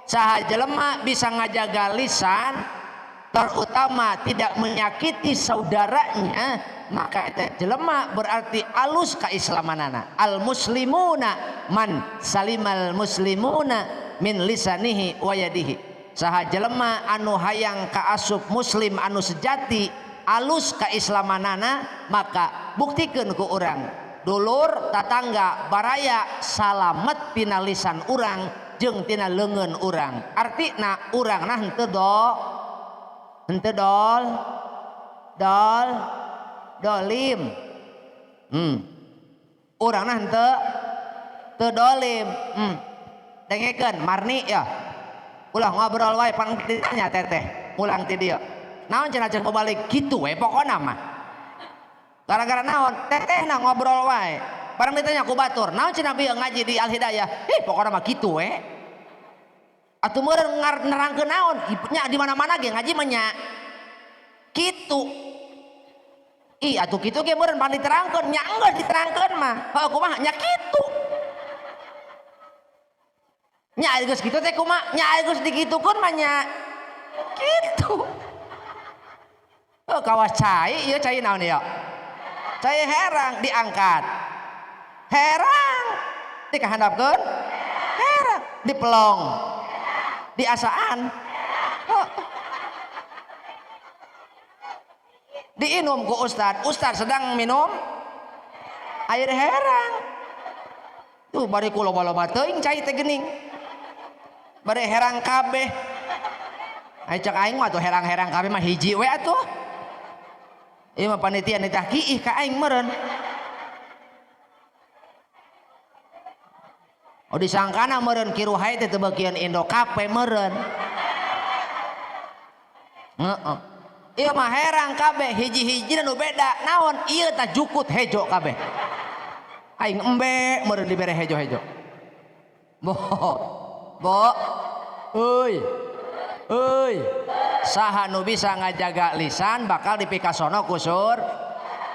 S1: saha jelema bisa ngajaga lisan terutama tidak menyakiti saudaranya maka eta jelema berarti alus kaislamanana al muslimuna man salimal muslimuna min lisanihi wa yadihi saha jelema anu hayang kaasup muslim anu sejati alus kaislamanana maka buktikeun ku urang dulur tatangga baraya salamet tina lisan urang jeung tina leungeun urang artina urang nah henteu dolim urang nah henteu dolim dengekeun marni ya ulah ngobrol wae pan ditanya teteh ulang ti dieu naon cenah ceuk balik kitu we pokona mah gara-gara naon teteh na ngobrol wae barang ditanya ku batur naon cenah bieu ngaji di Al Hidayah pokokna mah kitu we atuh meureun nerangkeun naon nya di mana-mana ge ngaji mah nya kitu atuh kitu ge meureun pan diterangkeun nya enggeus diterangkeun mah heuh kumaha nya kitu nya geus kitu teh kumaha nya geus dikitukeun mah nya kitu kawas cai ieu cai naon ieu cai herang diangkat herang dikahandapkeun herang dipelong diasaan diinum ku ustad sedang minum air herang tuh bari ku loba-loba teuing cai teh geuning bari herang kabeh aya cek aing mah tuh herang-herang kabeh mah hiji we atuh ieu mah panitia nitah kiih ka aing meureun disangkana meureun kiruhai teh teu bagian Indo Cafe meureun heeh ieu mah herang kabeh hiji-hiji nu beda naon ieu tah jukut hejo kabeh aing embe meureun dibere hejo-hejo bo euy saha nu bisa ngajaga lisan bakal dipikasono kusur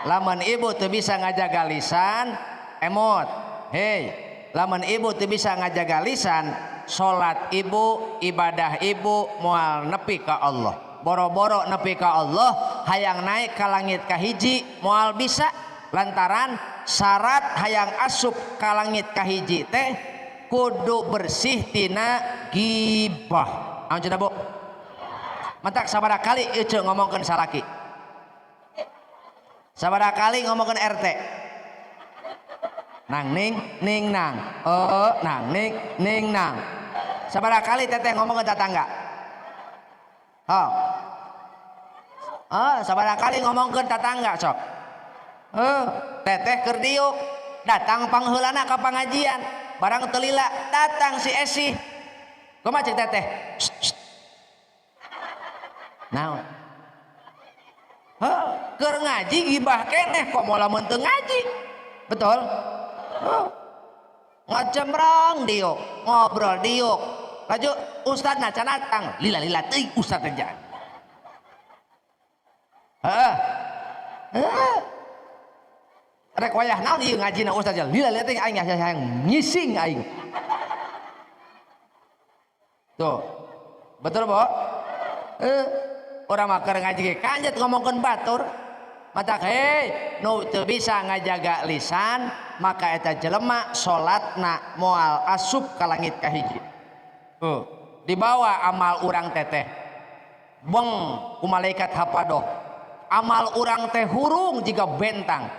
S1: lamun ibu teu bisa ngajaga lisan emot hei lamun ibu teu bisa ngajaga lisan salat ibu ibadah ibu moal nepi ka Allah boro-boro nepi ka Allah hayang naik ka langit kahiji moal bisa lantaran syarat hayang asup ka langit kahiji teh kudu bersih tina gibah naon cenah Bu mantak sabaraha kali ieu ngomongkeun salaki sabaraha kali ngomongkeun RT nang ning nang nang ning nang sabaraha kali teteh ngomongkeun tetangga sabaraha kali ngomongkeun tetangga sok teteh keur diuk datang pangheulana ka pangajian barang teu lila datang si Esi kumaha cek teteh naon keur ngaji gibah keneh kok moal lamun teu ngaji betul ngacemrang diuk ngobrol diuk laju ustadna can datang lila-lila teuing ustad aja rek wayah naon ieu ngajina ustad lila-lila teuing aing hayang ngising aing tuh betul Bo orang mah keur ngaji ge kanjet ngomongkeun batur matak hei nu teu bisa ngajaga lisan maka eta jelema salatna moal asup ka langit kahiji dibawa amal urang teteh beng ku malaikat hapadoh amal urang teh hurung jiga bentang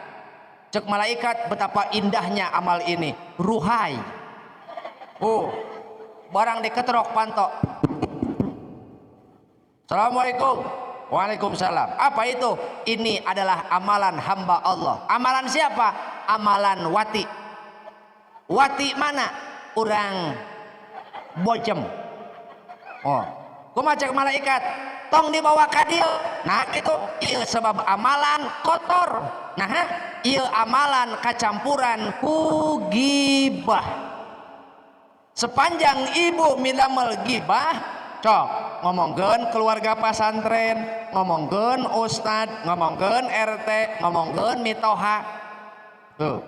S1: cek malaikat betapa indahnya amal ini ruhai barang diketerok pantok Assalamualaikum. Waalaikumsalam. Apa itu? Ini adalah amalan hamba Allah. Amalan siapa? Amalan wati. Wati mana? Urang bojem. Kumaha cek malaikat? Tong dibawa ka dieu. Nah itu ieu sebab amalan kotor. Nah ieu amalan kacampuran ku gibah. Sepanjang ibu midamel gibah cok ngomongkeun keluarga pasantren ngomongkeun ustad ngomongkeun RT ngomongkeun mitoha tuh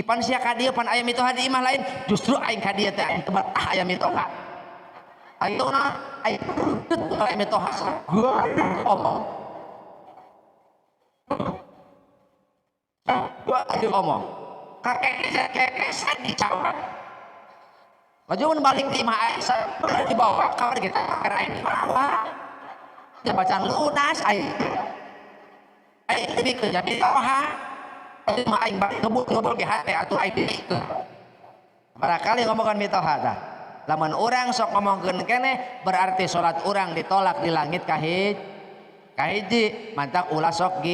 S1: pan sia ka dieu pan aya mitoha di imah lain justru aing ka dieu teh aing teu betah aya mitoha ayeuna aing aya mitoha omong gua omong kakek dicawat Maju balik di imah saya dibawa kamar kita karena ini bawa dia bacaan lunas aing lebih kerja di bawah itu mah aing ngebul di hati atau aing itu barangkali ngomongkan mitoha tah lamun orang sok ngomongkeun keneh berarti salat orang ditolak di langit kahiji mantak ulah sok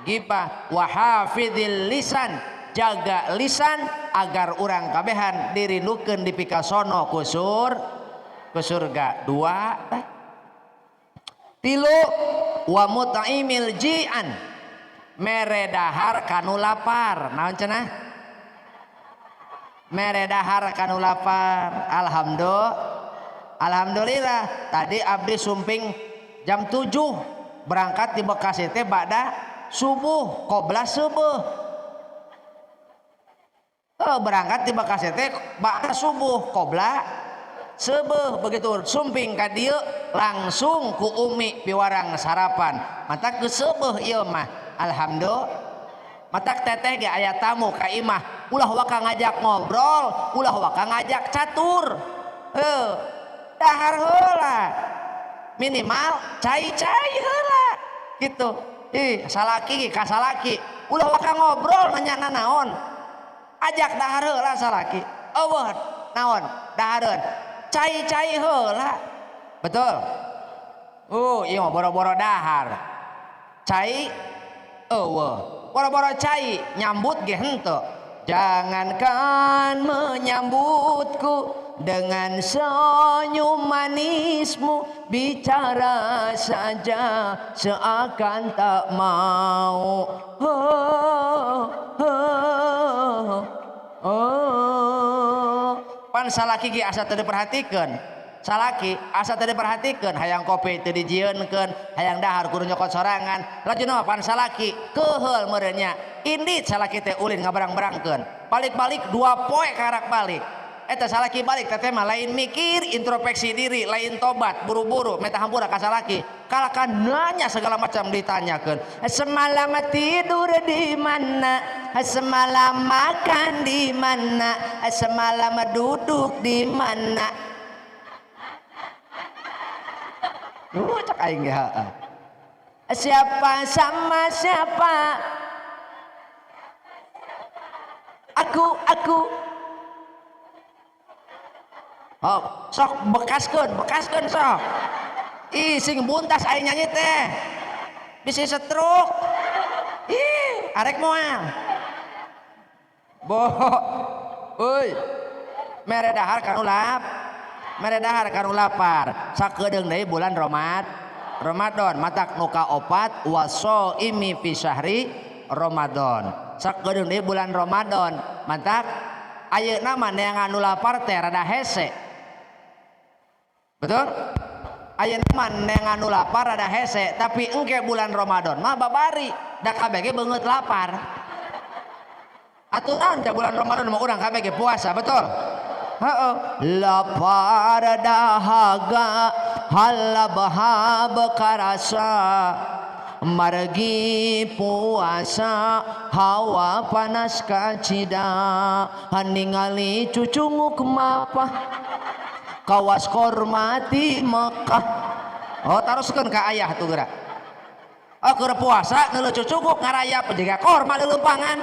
S1: gibah wa hafizil lisan jaga lisan agar orang kabehan dirindukeun dipikasono ku surga. 2 3 wa mut'imil ji'an
S2: mere dahar kanu lapar. Naon cenah? Mere dahar kanu lapar. Alhamdulillah tadi abdi sumping jam 7 berangkat di Bekasi teh bada subuh qobla subuh. Berangkat di Bekasi teh bada subuh qobla subuh, begitu sumping ka dieu langsung ku Umi piwarang sarapan. Matak geus subuh ieu mah. Alhamdulillah. Matak teteh ge aya tamu ka imah, ulah waka ngajak ngobrol, ulah waka ngajak catur. Dahar heula. Minimal cai-cai heula. Gitu. Salaki ka salaki, ulah waka ngobrol nanya naon. Ajak dahar heula salaki. Eueuh naon? Dahareun. Cai-cai heula. Betul. Ieu mah boro-boro dahar. Cai eueuh. Boro-boro cai nyambut ge henteu. Jangankan menyambutku dengan senyum manismu, bicara saja seakan tak mau. Pan salaki ge asa teu diperhatikeun. Salaki asa teu diperhatikeun, hayang kopi teu dijieunkeun, hayang dahar kudu nyokot sorangan. Lajengna pan salaki keheul meureun nya. Indit salaki teh ulin ngabarang-barangkeun. Balik-balik 2 poe karak balik. Eta salaki balik teh mah lain mikir, introspeksi diri, lain tobat, buru-buru meta hampura ka salaki. Kalakan nanya segala macam ditanyakeun. Semalam tidur di mana? Semalam makan di mana? Semalam duduk di mana? Cak aing ge heeh. Siapa sama siapa? Aku. Oh, sok bekaskeun sok. Sing buntas aing nyanyi teh. Bisi stroke. Arek moal. Euy. Mere dahar kanu lapar. Sakedeung deui bulan Ramadan. Matak nuka opat wasoimi fi syahri Ramadan. Sakedeung deui bulan Ramadan. Matak ayeuna mah neangan nu lapar teh rada hese. Betul? Ayeuna mah neangan nu lapar rada hese, tapi engke bulan Ramadan mah babari, da kabeh ge beungeut lapar. Aturan teh bulan Ramadan mah urang kabeh ge puasa, betul? Heeh. Lapar dahaga halabahab karasa, margi puasa hawa panas kacida, ningali cucungu kemapa kawas kormati Mekah. Taruskeun ka ayah tuh geura. Keur puasa neuleuh cucungu ngarayap jiga korma leuleumpangan.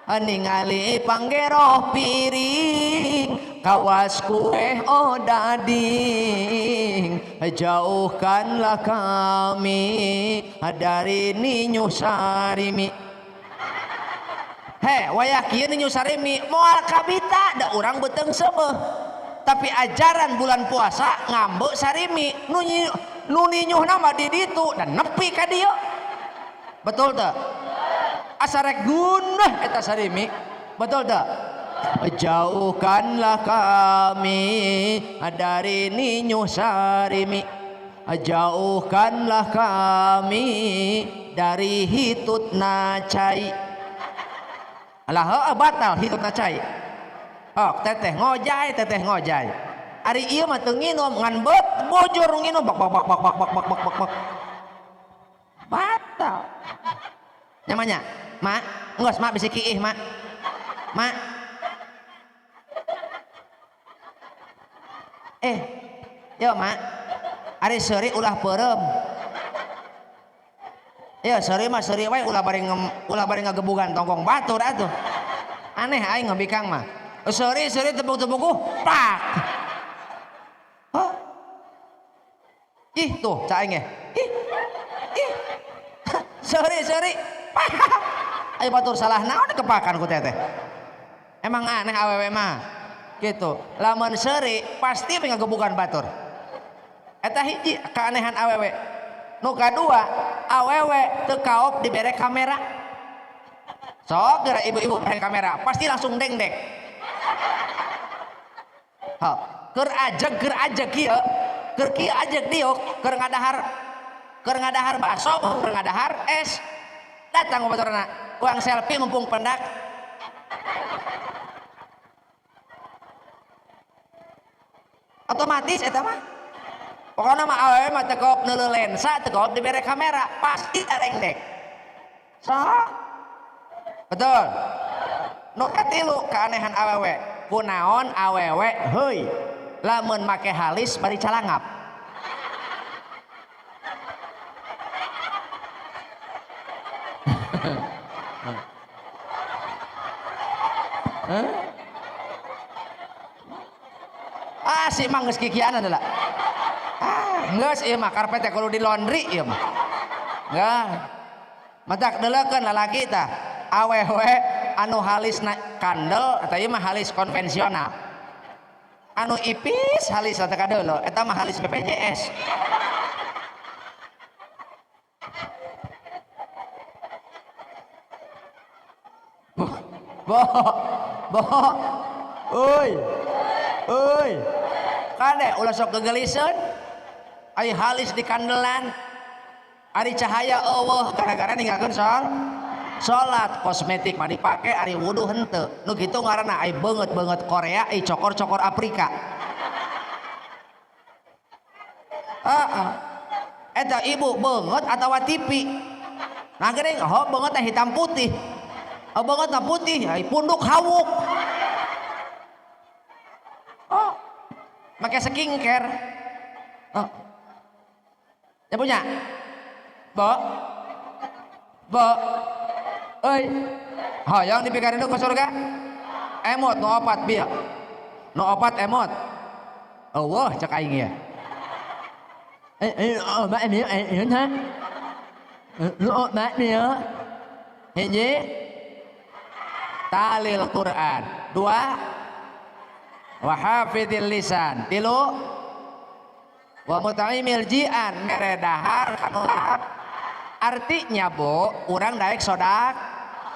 S2: Ningali panggeroh piring kawas kue dading, jauhkanlah kami dari Ninyu Sarimi. Wayah kieu Ninyu Sarimi moal kabita da urang beuteung seubeuh, tapi ajaran bulan puasa ngambek Sarimi nu ninyuhna mah di ditu dan nepi ka dieu. Betul teu? Asa rek gunah eta Sarimi, betul tak? Jauhkanlah kami dari Ninyu Sarimi, jauhkanlah kami dari hitutna cai. Alah batal hitutna cai. Teteh ngojay. Ari ieu mah teu nginum ngan bojor nginum bak. Batal. Namanya mak ngos mak bisi kiih mak yo mak ari seuri ulah peureum yo seuri mah seuri wae ulah bari ngagebugan tongkong batur atuh aneh aing ngabikang mah seuri tepuk-tepuk pak tuh cak aing seuri ayo batur salah naon kepakan ku teteh. Emang aneh awewe mah gitu. Lamun seuri pasti ngagebukan batur. Eta hiji keanehan awewe. Nu kadua
S1: awewe teu kaop dibere kamera. Sok geura ibu-ibu bere kamera pasti langsung dengdek. Ha, keur ajeg kieu, keur kieu ajeg diuk, keur ngadahar bakso, keur ngadahar es. Datang baturna, uang selfie mumpung pendak. Otomatis eta mah. Pokokna mah awewe mah teu kaop neuleuh lensa, teu kaop dibere kamera, pasti dengdek. Sok. Betul. Nu katilu keanehan awewe, kunaon awewe heuy lamun make halis bari calangap. Si emang geus kikianan heula. Geus ieu mah karpet teh kudu di laundry ieu mah. Enggak. Matak deuleukeun lalaki tah awewe anu halisna kandel eta ieu mah halis konvensional. Anu ipis halis eta kadeuleu eta mah halis BPJS. Bo. Euy. Kade ulah sok gegeliseun. Ai halis di kandelan. Ari cahaya eueuh gara-gara ninggalkeun salat, kosmetik mah dipake ari wudu henteu. Nu kitu ngaranna ai beungeut Korea, ai cokor-cokor Afrika. Eta ibu beungeut atawa TV. Nah geuning beungeut teh hitam putih. Beungeut na putih, ai punduk hawuk. Make skincare. Ya punya? Bo. Euy. Hoyong dipikarin ke surga. Emot nu opat bieu. Nu opat emot. Eueuh cek aing ya. Mbak ini ha. Lu mbak dia. Hiji. Talil Quran. 2. Wa hafidil lisan. 3. Wa mutaimil jian mere dahar kanu lahap. Artinya bu, urang daek sodak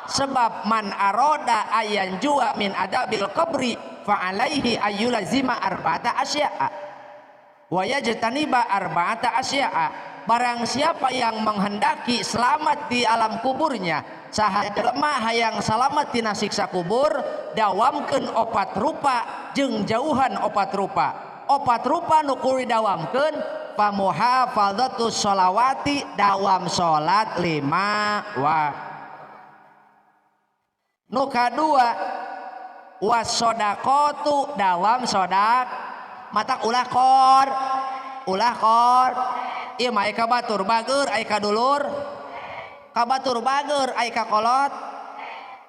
S1: sebab man aroda ayan jua min adabil qabri fa alaihi ayyulazima arba'ata asya'a wa yajtaniba arba'ata asya'a. Barang siapa yang menghendaki selamat di alam kuburnya saha jelema hayang salamet tina siksa kubur, dawamkeun 4 rupa jeung jauhan 4 rupa. 4 rupa nu kudu didawamkeun pamuhafadzatus sholawati, dawam salat 5 waktu. Nu kadua wasodaqatu, dawam sodak. Matak ulah kor ieu mah aya batur bageur aya kadulur, kabatur bageur aya kakolot.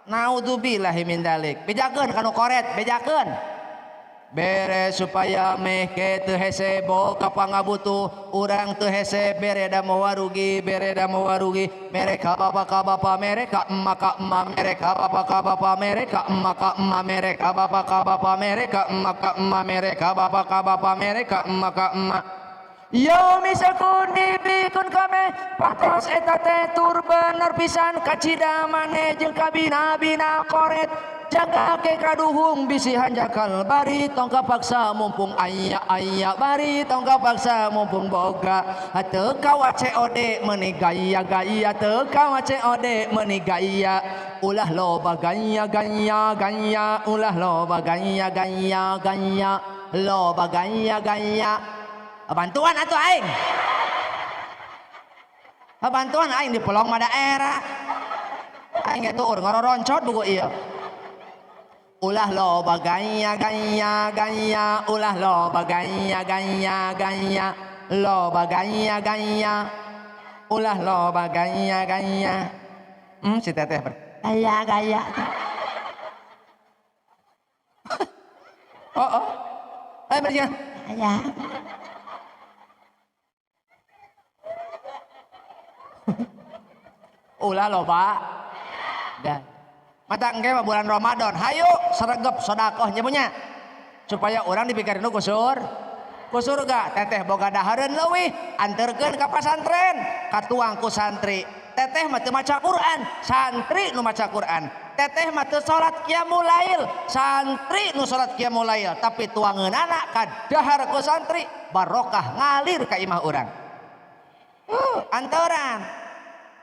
S1: Naudzubillahi min dalik. Bejakeun kanu koret, bejakeun bere supaya meh ke teu hese bo ka pangabutuh urang teu hese bere da mawarugi mereka bapa mereka emma ka emma mereka bapa mereka emma ka emma mereka bapa mereka emma ka emma mereka bapa mereka emma ka emma. Ya misalkan dibikun kami patos eta teh tur bener pisan kacida maneh jeung kabina-bina koret. Jaga ke kaduhung bisihan jakal bari tongka paksa mumpung aya bari tongka paksa mumpung boga. Teu kawa COD meuni gaya teu kawa COD meuni gaya. Ulah loba gaya ulah loba gaya loba gaya. Bantuan atuh aing. Bantuan aing di pelong mah daerah. Aing itu ngororoncot buku ieu. Ulah loba gaya ulah loba gaya loba gaya ulah loba gaya si teteh gaya ayo berjalan gaya ulah loba dah. Mata engke bulan Ramadan, hayu sregep sedekah nya punya supaya orang dipikarin ku ku surga. Teteh boga dahareun leuwih anterkeun ka pasantren katuang ku santri. Teteh mah teu maca Quran, santri nu maca Quran. Teteh mah teu salat qiyamul lail, santri nu salat qiyamul lail. Tapi tuangeunana ka dahar ku santri barokah ngalir ka imah urang. Anteran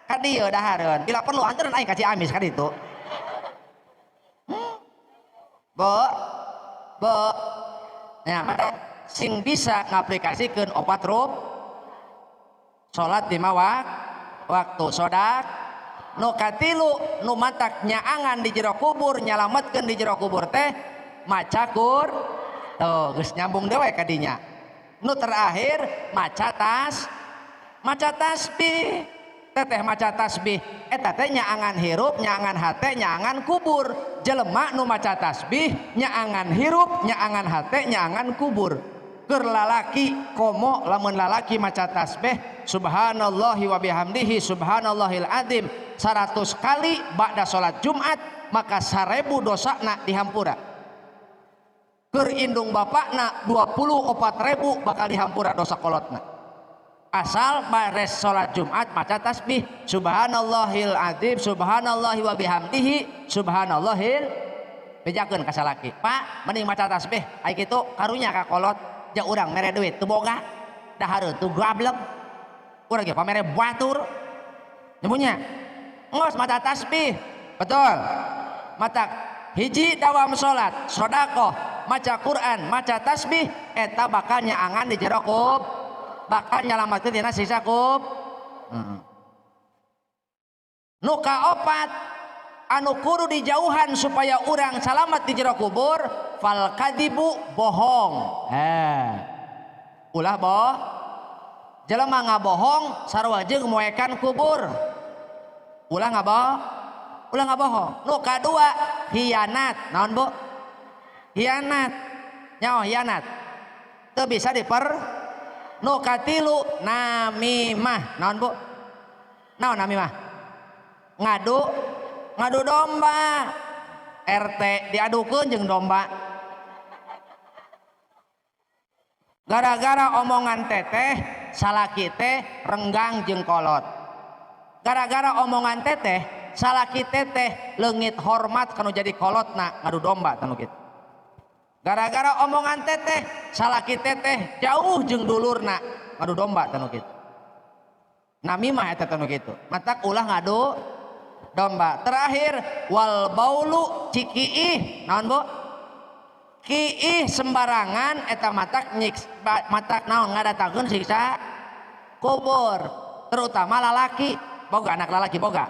S1: ka dieu dahareun. Bila perlu anteran aing ka Ciamis ka ditu. Bo. Ya, sing bisa ngaplikasikeun opat rub salat di waktu sodak nu katilu nu matak nyaangan di jero kubur nyalametkeun di jero kubur teh maca tuh geus nyambung dewe ka dinya. Nu terakhir maca tasbih. Teteh maca tasbih eta teh nyaangan hirup nyaangan hate nyaangan kubur. Jelema nu maca tasbih nyaangan hirup nyaangan hate nyaangan kubur. Keur lalaki komo lamun lalaki maca tasbih subhanallahi wa bihamdihi subhanallahil azim 100 kali ba'da salat Jumat maka 1000 dosana dihampura. Keur indung bapakna 24.000 bakal dihampura dosa kolotna. Asal bares salat Jumat maca tasbih subhanallahil azim subhanallahi wa bihamdihi subhanallahil bejakeun ka salaki. Pak mending maca tasbih ai kitu karunya ka kolot ja urang mere duit teu boga dahareun teu gablek urang ge pamere batur nyemunya ngos maca tasbih betul matak hiji dawam salat sedekah maca Quran maca tasbih eta bakal nyaangan di jero kubur bakal nyalametkeun dina siksa kubur. Nu kaopat anu kudu dijauhan supaya urang salamet di jero kubur fal kadibu bohong. Ulah jelema ngabohong sarua jeung moekan kubur. Ulah ngabohong. Nu kadua hianat. Naon Bu? Hianat. Nyaho hianat? Teu bisa nu katilu namimah. Naon Bu? Naon namimah? Ngadu domba. RT diadukeun jeung domba. Gara-gara omongan teteh salaki teh renggang jeung kolot. Gara-gara omongan teteh salaki teteh leungit hormat kanu jadi kolotna ngadu domba tanu kitu. Gara-gara omongan teteh salaki teteh jauh jeung dulurna ngadu domba tanu kitu. Namimah eta tanu kitu. Matak ulah ngadu domba. Terakhir wal baulu cikiih. Naon Bu? Kiih sembarangan eta matak naon ngadatankeun siksa kubur. Terutama lalaki boga anak lalaki boga.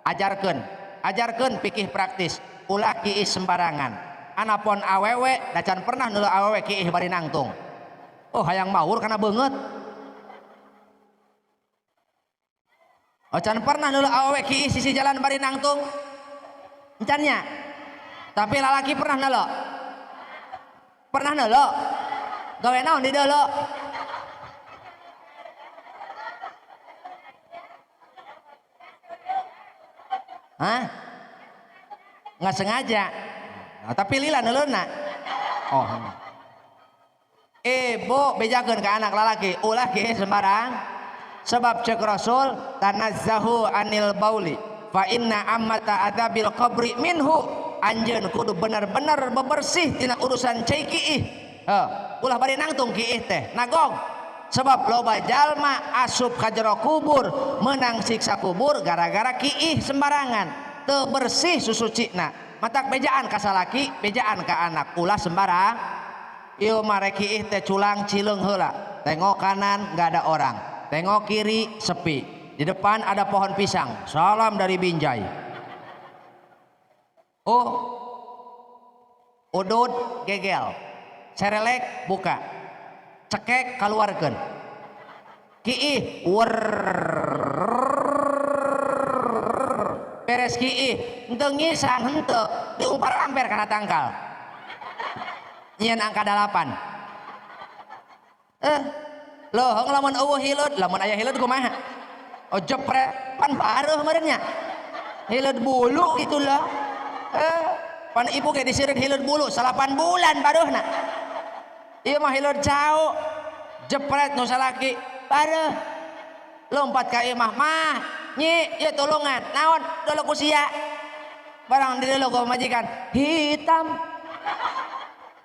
S1: Ajarkeun pikih praktis. Ulah kiih sembarangan. Anapun awewe da can pernah neuleuh awewe kiih bari nangtung. Oh hayang mawur kana beungeut. Ocan pernah neuleuh awewe kiih sisi jalan bari nangtung. Encannya. Tapi lalaki pernah neuleuh. Pernah neuleuh. Gawe naon di deuleuh? Hah? Nggak sengaja. Nah, tapi lila neuleuhna. Oh. Ibu bejakeun ka anak lalaki, ulah kieu sembarang. Sebab cek Rasul tanazzahu anil bauli fa inna ammata adzabil qabri minhu. Anjeun kudu bener-bener bebersih tina urusan cai kiih. Ulah bari nangtung kiih teh nagong. Sebab loba jalma asup ka jero kubur menang siksa kubur gara-gara kiih sembarangan teu bersih susucina. Matak bejaan ka salaki bejaan ka anak ulah sembarang. Ieu mare kiih teh culang cileung heula. Tengok kanan enggak ada orang, tengok kiri sepi, di depan ada pohon pisang. Salam dari Binjai. Oh, udud gegel, serelek buka, cekek keluarkan, kiih beres kiih, henteu ngisang henteu diumpar amper karena tangkal, nyian angka 8. Loh, lamun eueuh hileud, lamun aya hileud kumaha? Oh jepret pan pareuh meureunnya, hileud bulu itulah. Pan ibu kayak disireun hileud bulu 8 bulan baruhna. Ieu mah hileur jauh jepret nu salaki bareuh lompat ka ieu mah nyi ieu tulungan naon dulu kusia barang di dulu ku majikan hitam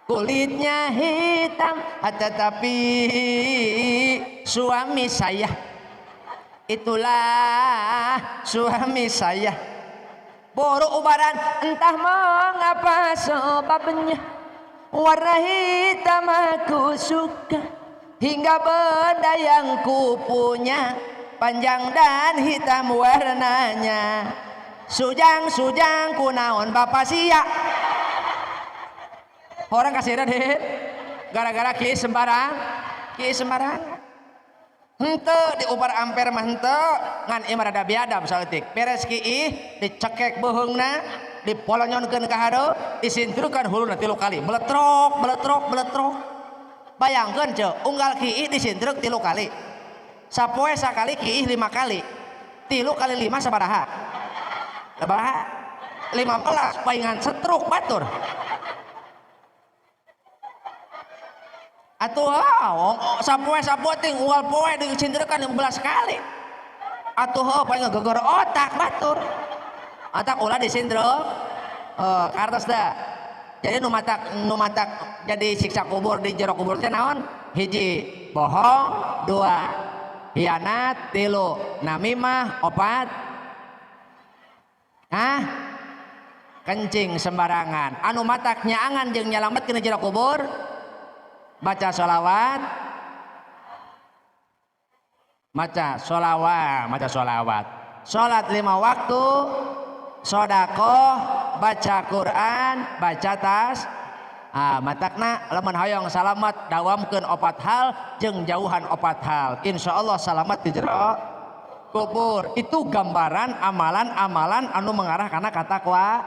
S1: kulitnya hitam tetapi suami saya itulah suami saya boro ubaran entah mengapa sebabnya warna hitam aku suka hingga benda yang ku punya panjang dan hitam warnanya sujang kunaon bapak sia orang kasih deh gara-gara ki sembarang hente diubar amper mah hente ngan ieu rada biadab saeutik beres ki dicekek beheungna dipolonyonkeun ka hareup disintrukan huluna 3 kali meletrok bayangkeun ceu unggal ki disintruk 3 kali sapoe sakali ki 5 kali 3 kali 5 sabaraha 15 paingan setruk batur atuh sapoe ting unggal poe disintrukkan 15 kali atuh paling geger otak batur otak ulah disintruk kartos dah jadi nu matak jadi siksa kubur di jero kubur teh naon hiji bohong 2 hianat 3 namimah 4 kencing sembarangan anu matak nyaangan jeung nyalametkeun jero kubur baca sholawat sholat 5 waktu sodakoh baca Quran baca tas matakna lamun hoyong salamet dawamkeun 4 hal jeung jauhan 4 hal insyaallah salamet di jero kubur itu gambaran amalan-amalan anu mengarah kana katakwa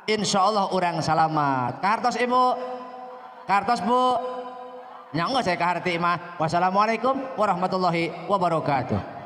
S1: insyaallah urang salamet kartos ibu kartos bu nyangga saya ke harti mah wassalamualaikum warahmatullahi wabarakatuh.